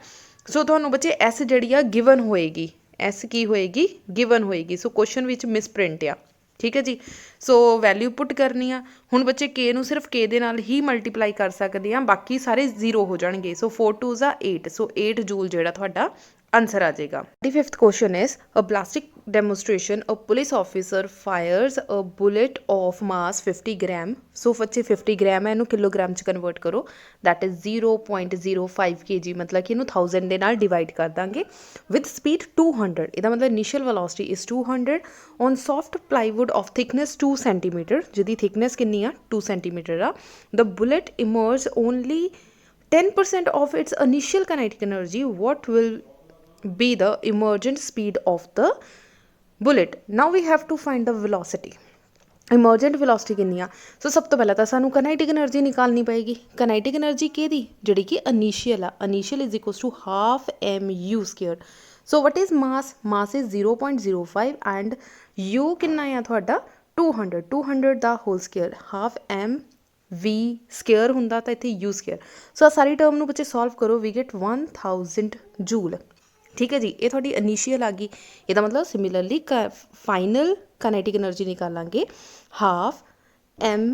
ਸੋ ਤੁਹਾਨੂੰ ਬੱਚੇ ਐਸ ਜਿਹੜੀ ਆ ਗਿਵਨ ਹੋਏਗੀ। ਐਸ ਕੀ ਹੋਏਗੀ? ਗਿਵਨ ਹੋਏਗੀ। ਸੋ ਕੁਐਸਚਨ ਵਿੱਚ ਮਿਸਪ੍ਰਿੰਟ ਆ। ठीक है जी। सो वैल्यू पुट करनी आ। हुण बच्चे के नूं सिर्फ के दे नाल ही मल्टीप्लाई कर सकते हैं, बाकी सारे 0 हो जाएंगे। सो 4 2 ज़ा 8, सो 8 जूल जिहड़ा तुहाडा आंसर आ जाएगा। 25th question is a ballistic demonstration a police officer fires a bullet of mass 50 gram. So बच्चे 50 ग्राम है, इनू किलोग्राम च कन्वर्ट करो, दैट इज 0.05 kg, मतलब कि इनू 1000 ਦੇ ਨਾਲ डिवाइड कर देंगे विद स्पीड 200। ਇਹਦਾ मतलब initial velocity is 200 on soft plywood of thickness 2 centimetre, जिहदी थिकनेस कितनी आ 2 सेंटीमीटर आ। The bullet emerge only 10% of its initial kinetic energy, what will be the emergent speed of the bullet? Now we have to find the velocity. Emergent velocity कितनी आ? सो सब तो पहले तो सानू काइनेटिक एनर्जी निकालनी पएगी। काइनेटिक एनर्जी किहदी? जिहड़ी कि इनिशियल आ, initial is equals to half M U square. So what is mass? Mass is 0.05 and U कितना आ तुहाडा 200, 200 दा whole square, half M V square हुंदा तां इत्थे यू स्क्वेयर। सो आ सारी टर्म नूं बच्चे सॉल्व करो, वी गेट 1000 जूल। ठीक है जी, ये थोड़ी इनिशियल आ गई। ਇਹਦਾ मतलब सिमिलरली फाइनल काइनेटिक एनर्जी निकालांगे half M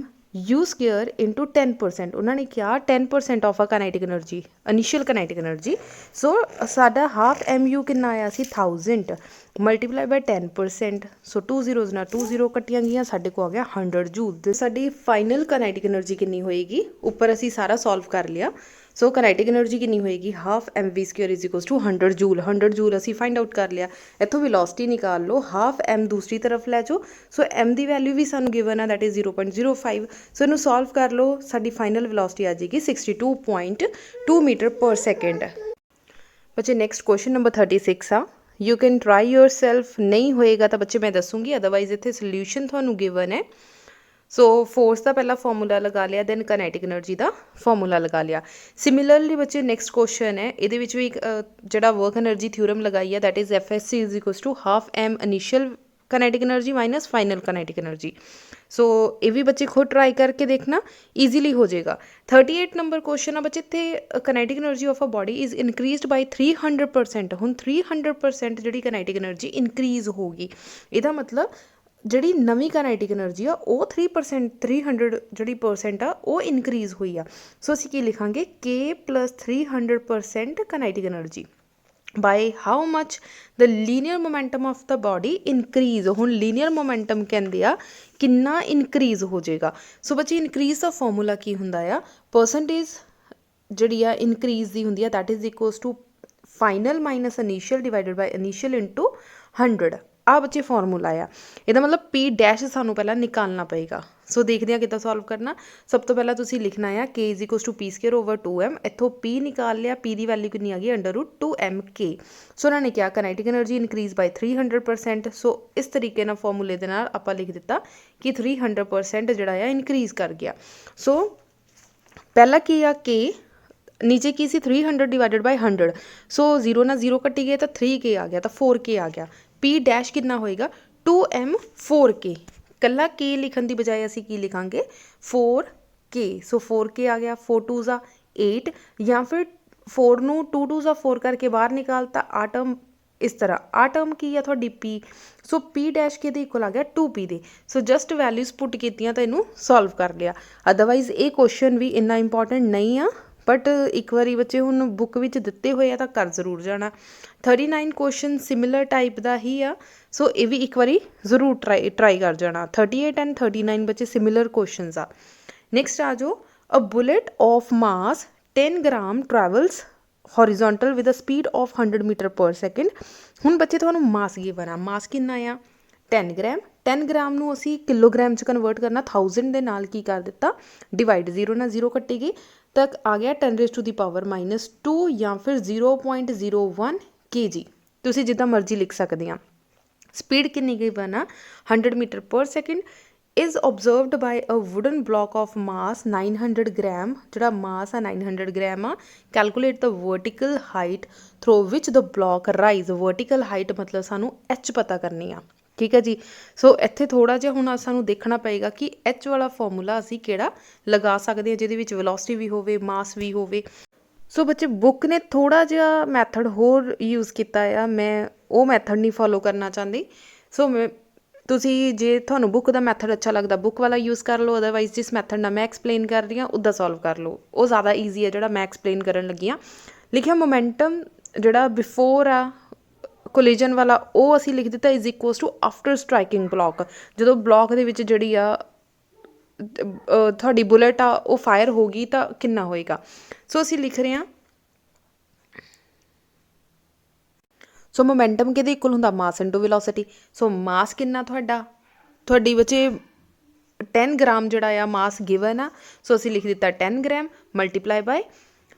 U square into 10%। उन्होंने क्या 10% ऑफ आ kinetic energy, initial kinetic energy. So साडा हाफ एम यू कितना आया सी 1000 मल्टीप्लाई बाय 10%। सो 2 zeros ना 2 0 कट्टियां गईयां, साडे को आ गया 100 जूल। साडी फाइनल काइनेटिक एनर्जी कितनी होएगी? ऊपर असी सारा सॉल्व कर लिया। सो काइनेटिक एनर्जी कितनी होएगी? Half M V square is equals to 100 joule. 100 joule असी फाइंड आउट कर लिया। इत्थों वेलोसिटी निकाल लो, हाफ एम दूसरी तरफ लै जाओ। सो एम की वैल्यू भी सानू गिवन है, दैट इज 0.05। सो इनू सॉल्व कर लो, साडी फाइनल वेलोसिटी आ जाएगी 62.2 मीटर पर सेकेंड। बच्चे नेक्स्ट क्वेश्चन नंबर 36 आ। You can try yourself, नहीं होएगा तो बच्चे मैं दसूँगी, अदरवाइज इत्थे सोल्यूशन तुहानू गिवन है। सो फोर्स का पहला फॉर्मूला लगा लिया, दैन काइनेटिक एनर्जी का फॉर्मूला लगा लिया। सिमिलरली बच्चे नेक्स्ट क्वेश्चन है, ये भी एक जड़ा वर्क एनर्जी थ्योरम लगाई है, that is F S C is equals to half M initial kinetic energy minus final kinetic energy. So ये भी बच्चे खुद ट्राई करके देखना, ईजीली हो जाएगा। 38 नंबर क्वेश्चन है बच्चे, इतने kinetic energy of a body is increased by 300%। हुण 300% जी काइनेटिक एनर्जी इनक्रीज होगी, ਇਹਦਾ मतलब ਜਿਹੜੀ ਨਵੀਂ ਕਾइनेटिक एनर्जी आ वो 3% 300 ਜਿਹੜੀ परसेंट आ वो इनक्रीज हुई आ। सो ਅਸੀਂ ਕੀ ਲਿਖਾਂਗੇ K + 300% kinetic energy by how much the linear momentum of the body increase. हुण लीनियर मोमेंटम कहंदे आ किन्ना इनक्रीज हो जाएगा। सो बच्चे इनक्रीज का फॉर्मूला की हुंदा आ, परसेंटेज जिहड़ी आ इनक्रीज दी हुंदी आ, that is equals to final minus initial divided by initial into 100। आ बच्चे फॉर्मूला आ, ਇਹਦਾ मतलब पी डैश सानू पहला निकालना पएगा। सो देखते हैं कितना सॉल्व करना। सब तो पहला तुसी लिखना है K is equals to P square over 2m। इत्थों P निकाल लिया, P की वैल्यू कितनी आ गई √2mk। सो उन्होंने क्या काइनेटिक एनर्जी इनक्रीज बाय 300%। सो इस तरीके ना फॉर्मूले दे नाल आपां लिख दिता कि 300% जिहड़ा आ इनक्रीज कर गया। सो पहला की आ K, नीचे की सी 300 डिवाइडेड बाय 100। सो 0 ना 0 कट्टी गए तो 3k आ गया, तो 4k आ गया। P डैश कितना होएगा 2m 4k। कला k लिखन की बजाय असी की लिखांगे 4k। सो 4k आ गया, 4 2 ज़ा 8, या फिर 4 नू 2 2 ज़ा 4 करके बाहर निकालता। आ टर्म इस तरह, आ टर्म की है थोड़ी P। सो P डैश के इक्वल आ गया 2p दे। सो जस्ट वैल्यूज़ पुट कीतियां तो इनू सॉल्व कर लिया। अदरवाइज ये क्वेश्चन भी इन्ना इंपॉर्टेंट नहीं आ, बट एक बार बच्चे हुण बुक विच दिते हुए आ तो कर जरूर जाना। 39 क्वेश्चन सिमिलर टाइप का ही आ, सो ये भी एक बार जरूर ट्राई कर जाना। 38 एंड 39 बच्चे सिमिलर क्वेश्चन आ। नैक्सट आ जाओ, a bullet of mass 10 gram travels horizontal with a speed of 100 metre per second. हुण बच्चे तुहानूं मास गिवन आ, मास कितना आ 10 ग्राम। 10 ग्राम नूं असी किलोग्राम च कन्वर्ट करना, 1000 दे नाल की कर दिता डिवाइड, 0 ना 0 कट्टी गई, तक आ गया 10⁻⁻2 या फिर 0.01 kg। तुसी जिद्दां मर्जी लिख सकते हैं। स्पीड कितनी गई बना 100 metre per second is observed by a wooden block of mass 900 gram. जोड़ा मास आ 900 ग्राम आ। Calculate the vertical height through which the block rise. Vertical height मतलब सानू एच पता करनी आ, ठीक है जी। सो इत्थे थोड़ा जिहा हुण सानू देखना पएगा कि एच वाला फॉर्मूला असी किहड़ा लगा सकते हैं जिहदे विच वेलोसिटी भी होवे, मास भी होवे। सो बच्चे बुक ने थोड़ा जिहा मैथड होर यूज़ किया आ, मैं वो मैथड नहीं फॉलो करना चाहती। सो मैं ਤੁਸੀਂ ਜੇ ਤੁਹਾਨੂੰ ਬੁੱਕ ਦਾ ਮੈਥਡ ਅੱਛਾ ਲੱਗਦਾ ਬੁੱਕ ਵਾਲਾ ਯੂਜ਼ ਕਰ ਲਓ, ਅਦਰਵਾਈਜ਼ ਜਿਸ ਮੈਥਡ ਨਾਲ ਮੈਂ ਐਕਸਪਲੇਨ ਕਰ ਰਹੀ ਹਾਂ ਉੱਦਾਂ ਸੋਲਵ ਕਰ ਲਓ, ਉਹ ਜ਼ਿਆਦਾ ਈਜ਼ੀ ਹੈ ਜਿਹੜਾ ਮੈਂ ਐਕਸਪਲੇਨ ਕਰਨ ਲੱਗੀ ਹਾਂ। ਲਿਖਿਆ ਮੋਮੈਂਟਮ ਜਿਹੜਾ ਬਿਫੋਰ ਆ ਕੋਲੀਜਨ ਵਾਲਾ ਉਹ ਅਸੀਂ ਲਿਖ ਦਿੱਤਾ is equals to after striking block. ਜਦੋਂ ਬਲੋਕ ਦੇ ਵਿੱਚ ਜਿਹੜੀ ਆ ਤੁਹਾਡੀ ਬੁਲਟ ਆ ਉਹ ਫਾਇਰ ਹੋ ਗਈ ਤਾਂ ਕਿੰਨਾ ਹੋਏਗਾ। ਸੋ ਅਸੀਂ ਲਿਖ ਰਹੇ ਹਾਂ, ਸੋ ਮੋਮੈਂਟਮ ਕਿਹਦੇ ਇਕੁਅਲ ਹੁੰਦਾ, ਮਾਸ ਇਨਟੂ ਵੈਲੋਸਿਟੀ। ਸੋ ਮਾਸ ਕਿੰਨਾ ਤੁਹਾਡੀ ਬੱਚੇ 10 ਗ੍ਰਾਮ ਜਿਹੜਾ ਆ ਮਾਸ ਗਿਵਨ ਆ, ਸੋ ਅਸੀਂ ਲਿਖ ਦਿੱਤਾ 10 ਗ੍ਰਾਮ ਮਲਟੀਪਲਾਈ ਬਾਏ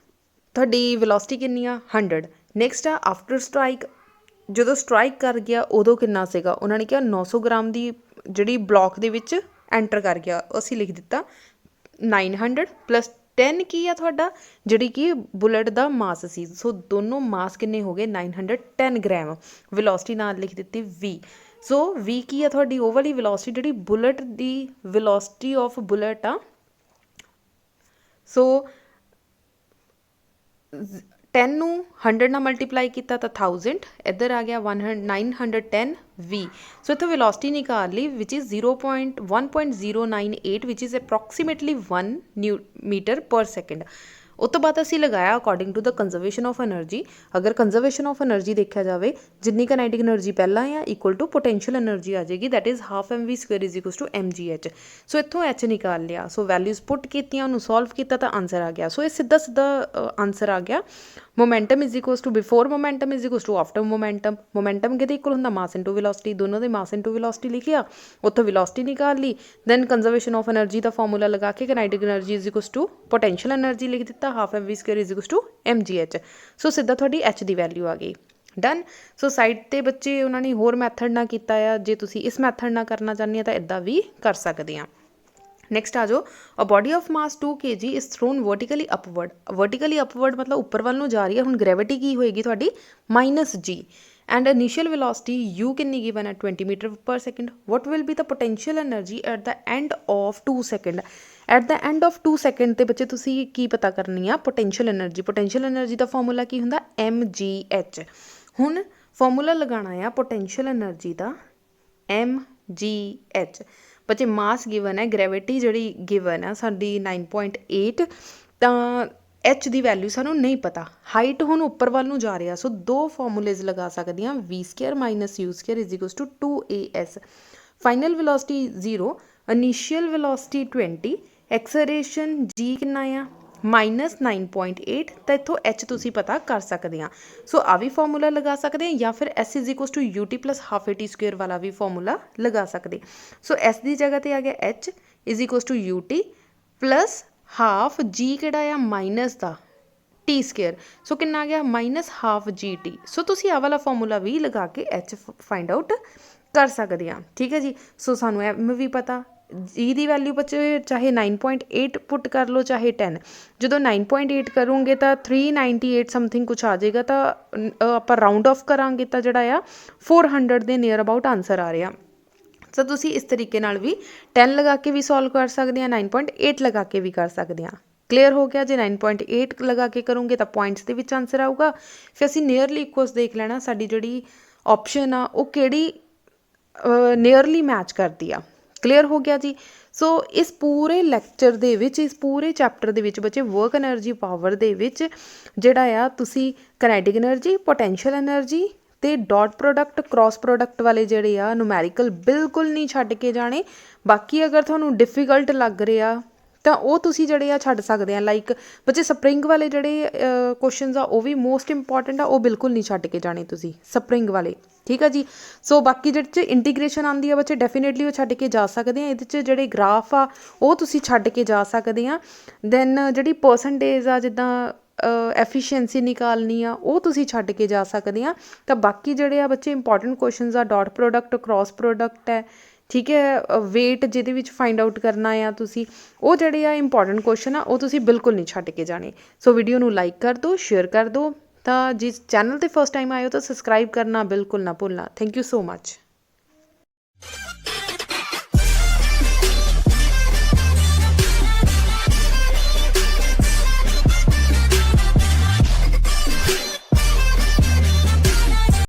ਤੁਹਾਡੀ ਵੈਲੋਸਿਟੀ ਕਿੰਨੀ ਆ 100। ਨੈਕਸਟ ਆ ਆਫਟਰ ਸਟਰਾਈਕ, ਜਦੋਂ ਸਟਰਾਈਕ ਕਰ ਗਿਆ ਉਦੋਂ ਕਿੰਨਾ ਸੀਗਾ, ਉਹਨਾਂ ਨੇ ਕਿਹਾ 900 ਗ੍ਰਾਮ ਦੀ ਜਿਹੜੀ ਬਲੋਕ ਦੇ ਵਿੱਚ ਐਂਟਰ ਕਰ ਗਿਆ, ਅਸੀਂ ਲਿਖ ਦਿੱਤਾ 900 ਪਲੱਸ 10 ਕੀ ਆ ਤੁਹਾਡਾ ਜਿਹੜੀ ਕਿ ਬੁਲਟ ਦਾ ਮਾਸ ਸੀ। ਸੋ ਦੋਨੋਂ ਮਾਸ ਕਿੰਨੇ ਹੋ ਗਏ 910 ਗ੍ਰਾਮ। ਵੈਲੋਸਿਟੀ ਨਾਲ ਲਿਖ ਦਿੱਤੀ v। ਸੋ v ਕੀ ਆ ਤੁਹਾਡੀ ਉਹ ਵਾਲੀ ਵੈਲੋਸਿਟੀ ਜਿਹੜੀ bullet the velocity of bullet ਆ। ਸੋ 10 ਨੂੰ 100 ਨਾਲ ਮਲਟੀਪਲਾਈ ਕੀਤਾ ਤਾਂ 1000, ਇੱਧਰ ਆ ਗਿਆ 910 v। ਸੋ ਇੱਥੋਂ ਵੈਲੋਸਿਟੀ ਨਿਕਾਲ ਲਈ which is 1.098 which is approximately 1 metre per second. ਉਸ ਤੋਂ ਬਾਅਦ ਅਸੀਂ ਲਗਾਇਆ according to the conservation of energy. ਅਗਰ ਕੰਜ਼ਰਵੇਸ਼ਨ ਆਫ ਐਨਰਜੀ ਦੇਖਿਆ ਜਾਵੇ, ਜਿੰਨੀ ਕਾਈਨੈਟਿਕ ਐਨਰਜੀ ਪਹਿਲਾਂ ਆ ਇਕੁਅਲ ਟੂ ਪੋਟੈਂਸ਼ੀਅਲ ਐਨਰਜੀ ਆ ਜਾਏਗੀ, that is half mv square is equal to mgh। So ਇੱਥੋਂ h ਨਿਕਾਲ ਲਿਆ, ਸੋ ਵੈਲਿਊਜ਼ ਪੁੱਟ ਕੀਤੀਆਂ, ਉਹਨੂੰ ਸੋਲਵ ਕੀਤਾ ਤਾਂ ਆਨਸਰ ਆ ਗਿਆ। ਸੋ ਇਹ ਸਿੱਧਾ ਆਨਸਰ ਆ ਗਿਆ, momentum is equal to before momentum is equal to after momentum. Momentum ਕਿਹਦੇ ਇਕੁਅਲ ਹੁੰਦਾ, ਮਾਸ ਇਨਟੂ ਵੈਲੋਸਿਟੀ, ਦੋਨੋਂ ਦੇ ਮਾਸ ਇਨਟੂ ਵੈਲੋਸਿਟੀ ਲਿਖਿਆ, ਉੱਥੋਂ ਵੈਲੋਸਿਟੀ ਨਿਕਾਲ ਲਈ, ਦੈਨ ਕੰਜ਼ਰਵੇਸ਼ਨ ਆਫ ਐਨਰਜੀ ਦਾ ਫਾਰਮੂਲਾ ਲਗਾ ਕੇ kinetic energy is equal to potential energy ਲਿਖ ਦਿੱਤਾ, half mv square is equal to mgh। So ਸਿੱਧਾ ਤੁਹਾਡੀ h ਦੀ ਵੈਲਿਊ ਆ ਗਈ, ਡਨ। ਸੋ ਸਾਈਡ 'ਤੇ ਬੱਚੇ ਉਹਨਾਂ ਨੇ ਹੋਰ ਮੈਥਡ ਨਾਲ ਕੀਤਾ ਆ, ਜੇ ਤੁਸੀਂ ਇਸ ਮੈਥਡ ਨਾਲ ਕਰਨਾ ਚਾਹੁੰਦੇ ਆ ਤਾਂ ਇੱਦਾਂ ਵੀ ਕਰ ਸਕਦੇ ਆ। ਨੈਕਸਟ ਆ ਜਾਓ, a body of mass 2 kg is thrown vertically upward. Vertically upward ਮਤਲਬ ਉੱਪਰ ਵੱਲ ਨੂੰ ਜਾ ਰਹੀ ਹੈ। ਹੁਣ ਗ੍ਰੈਵਿਟੀ ਕੀ ਹੋਏਗੀ ਤੁਹਾਡੀ -g and initial velocity u ਕਿੰਨੀ ਗਿਵਨ ਹੈ 20 metre per second. What will be the potential energy at the end of 2 second. At the end of 2 second 'ਤੇ ਬੱਚੇ ਤੁਸੀਂ ਕੀ ਪਤਾ ਕਰਨੀ ਆ, ਪੋਟੈਂਸ਼ੀਅਲ ਐਨਰਜੀ। ਪੋਟੈਂਸ਼ੀਅਲ ਐਨਰਜੀ ਦਾ ਫਾਰਮੂਲਾ ਕੀ ਹੁੰਦਾ, mgh। ਹੁਣ ਫਾਰਮੂਲਾ ਲਗਾਉਣਾ ਆ ਪੋਟੈਂਸ਼ੀਅਲ ਐਨਰਜੀ ਦਾ mgh। ਬੱਚੇ ਮਾਸ ਗਿਵਨ ਹੈ, ਗ੍ਰੈਵਿਟੀ ਜਿਹੜੀ ਗਿਵਨ ਹੈ ਸਾਡੀ 9.8, ਤਾਂ h ਦੀ ਵੈਲਿਊ ਸਾਨੂੰ ਨਹੀਂ ਪਤਾ। ਹਾਈਟ ਹੁਣ ਉੱਪਰ ਵੱਲ ਨੂੰ ਜਾ ਰਿਹਾ, ਸੋ ਦੋ ਫਾਰਮੂਲੇਜ਼ ਲਗਾ ਸਕਦੇ ਹਾਂ, v square minus u square is equal to 2as। Final velocity 0, initial velocity 20, acceleration g ਕਿੰਨਾ ਆ -9.8, ਤਾਂ ਇੱਥੋਂ h ਤੁਸੀਂ ਪਤਾ ਕਰ ਸਕਦੇ ਹਾਂ। ਸੋ ਆ ਵੀ ਫਾਰਮੂਲਾ ਲਗਾ ਸਕਦੇ ਹਾਂ, ਜਾਂ ਫਿਰ s is equal to ut plus half at square ਵਾਲਾ ਵੀ ਫਾਰਮੂਲਾ ਲਗਾ ਸਕਦੇ। ਸੋ s ਦੀ ਜਗ੍ਹਾ 'ਤੇ ਆ ਗਿਆ h is equal to ut plus half g ਕਿਹੜਾ ਆ ਮਾਈਨਸ ਦਾ ਟੀ ਸਕੁਅਰ। ਸੋ ਕਿੰਨਾ ਆ ਗਿਆ -ਹਾਫ gt। ਸੋ ਤੁਸੀਂ ਆਹ ਵਾਲਾ ਫਾਰਮੂਲਾ ਵੀ ਲਗਾ ਕੇ h ਫਾਈਂਡ ਆਊਟ ਕਰ ਸਕਦੇ ਹਾਂ, ਠੀਕ ਹੈ ਜੀ। ਸੋ ਸਾਨੂੰ m ਵੀ ਪਤਾ, ਜੀ ਦੀ ਵੈਲਿਊ ਬੱਚੇ ਚਾਹੇ 9.8 ਪੁੱਟ ਕਰ ਲਓ ਚਾਹੇ 10। ਜਦੋਂ 9.8 ਕਰੋਗੇ ਤਾਂ 398 ਸਮਥਿੰਗ ਕੁਛ ਆ ਜਾਏਗਾ, ਤਾਂ ਆਪਾਂ ਰਾਊਂਡ ਆਫ ਕਰਾਂਗੇ ਤਾਂ ਜਿਹੜਾ ਆ 400 ਦੇ ਨੀਅਰ ਅਬਾਊਟ ਆਨਸਰ ਆ ਰਿਹਾ। ਸੋ ਤੁਸੀਂ ਇਸ ਤਰੀਕੇ ਨਾਲ ਵੀ 10 ਲਗਾ ਕੇ ਵੀ ਸੋਲਵ ਕਰ ਸਕਦੇ ਹਾਂ, 9.8 ਲਗਾ ਕੇ ਵੀ ਕਰ ਸਕਦੇ ਹਾਂ। ਕਲੀਅਰ ਹੋ ਗਿਆ। ਜੇ 9.8 ਲਗਾ ਕੇ ਕਰੋਗੇ ਤਾਂ ਪੁਆਇੰਟਸ ਦੇ ਵਿੱਚ ਆਨਸਰ ਆਊਗਾ। ਫਿਰ ਅਸੀਂ ਨੀਅਰਲੀ ਇਕੁਅਲਸ ਦੇਖ ਲੈਣਾ, ਸਾਡੀ ਜਿਹੜੀ ਆਪਸ਼ਨ ਆ ਉਹ ਕਿਹੜੀ ਨੀਅਰਲੀ ਮੈਚ ਕਰਦੀ ਆ। ਕਲੀਅਰ ਹੋ ਗਿਆ ਜੀ। ਸੋ ਇਸ ਪੂਰੇ ਲੈਕਚਰ ਦੇ ਵਿੱਚ, ਇਸ ਪੂਰੇ ਚੈਪਟਰ ਦੇ ਵਿੱਚ ਬੱਚੇ ਵਰਕ ਐਨਰਜੀ ਪਾਵਰ ਦੇ ਵਿੱਚ ਜਿਹੜਾ ਆ ਤੁਸੀਂ ਕਾਈਨੈਟਿਕ ਐਨਰਜੀ, ਪੋਟੈਂਸ਼ੀਅਲ ਐਨਰਜੀ ਅਤੇ ਡਾਟ ਪ੍ਰੋਡਕਟ, ਕ੍ਰੋਸ ਪ੍ਰੋਡਕਟ ਵਾਲੇ ਜਿਹੜੇ ਆ ਨਿਊਮੈਰੀਕਲ ਬਿਲਕੁਲ ਨਹੀਂ ਛੱਡ ਕੇ ਜਾਣੇ। ਬਾਕੀ ਅਗਰ ਤੁਹਾਨੂੰ ਡਿਫੀਕਲਟ ਲੱਗ ਰਿਹਾ ਤਾਂ ਉਹ ਤੁਸੀਂ ਜਿਹੜੇ ਆ ਛੱਡ ਸਕਦੇ ਆ। ਲਾਈਕ ਬੱਚੇ ਸਪਰਿੰਗ ਵਾਲੇ ਜਿਹੜੇ ਕੁਐਸਚਨਸ ਆ ਉਹ ਵੀ ਮੋਸਟ ਇੰਪੋਰਟੈਂਟ ਆ, ਉਹ ਬਿਲਕੁਲ ਨਹੀਂ ਛੱਡ ਕੇ ਜਾਣੇ ਤੁਸੀਂ ਸਪਰਿੰਗ ਵਾਲੇ, ਠੀਕ ਆ ਜੀ। ਸੋ ਬਾਕੀ ਜਿਹੜੇ 'ਚ ਇੰਟੀਗ੍ਰੇਸ਼ਨ ਆਉਂਦੀ ਆ ਬੱਚੇ ਡੈਫੀਨੇਟਲੀ ਉਹ ਛੱਡ ਕੇ ਜਾ ਸਕਦੇ ਆ। ਇਹਦੇ 'ਚ ਜਿਹੜੇ ਗ੍ਰਾਫ ਆ ਉਹ ਤੁਸੀਂ ਛੱਡ ਕੇ ਜਾ ਸਕਦੇ ਆ। ਦੈਨ ਜਿਹੜੀ ਪਰਸੈਂਟੇਜ ਆ, ਜਿੱਦਾਂ ਐਫੀਸ਼ੀਐਂਸੀ ਨਿਕਾਲਣੀ ਆ, ਉਹ ਤੁਸੀਂ ਛੱਡ ਕੇ ਜਾ ਸਕਦੇ ਆ। ਤਾਂ ਬਾਕੀ ਜਿਹੜੇ ਆ ਬੱਚੇ ਇੰਪੋਰਟੈਂਟ ਕੁਐਸਚਨਸ ਆ, ਡਾਟ ਪ੍ਰੋਡਕਟ, ਕ੍ਰੋਸ ਪ੍ਰੋਡਕਟ ਹੈ, ਠੀਕ ਹੈ, ਵੇਟ ਜਿਹਦੇ ਵਿੱਚ ਫਾਈਂਡ ਆਊਟ ਕਰਨਾ ਆ ਤੁਸੀਂ, ਉਹ ਜਿਹੜੇ ਆ ਇੰਪੋਰਟੈਂਟ ਕੁਐਸਚਨ ਆ ਉਹ ਤੁਸੀਂ ਬਿਲਕੁਲ ਨਹੀਂ ਛੱਡ ਕੇ ਜਾਣੇ। ਸੋ ਵੀਡੀਓ ਨੂੰ ਲਾਈਕ ਕਰ ਦਿਓ, ਸ਼ੇਅਰ ਕਰ ਦਿਓ। ਤਾਂ ਜਿਸ ਚੈਨਲ 'ਤੇ ਫਸਟ ਟਾਈਮ ਆਏ ਹੋ ਤਾਂ ਸਬਸਕ੍ਰਾਈਬ ਕਰਨਾ ਬਿਲਕੁਲ ਨਾ ਭੁੱਲਣਾ। Thank you so much.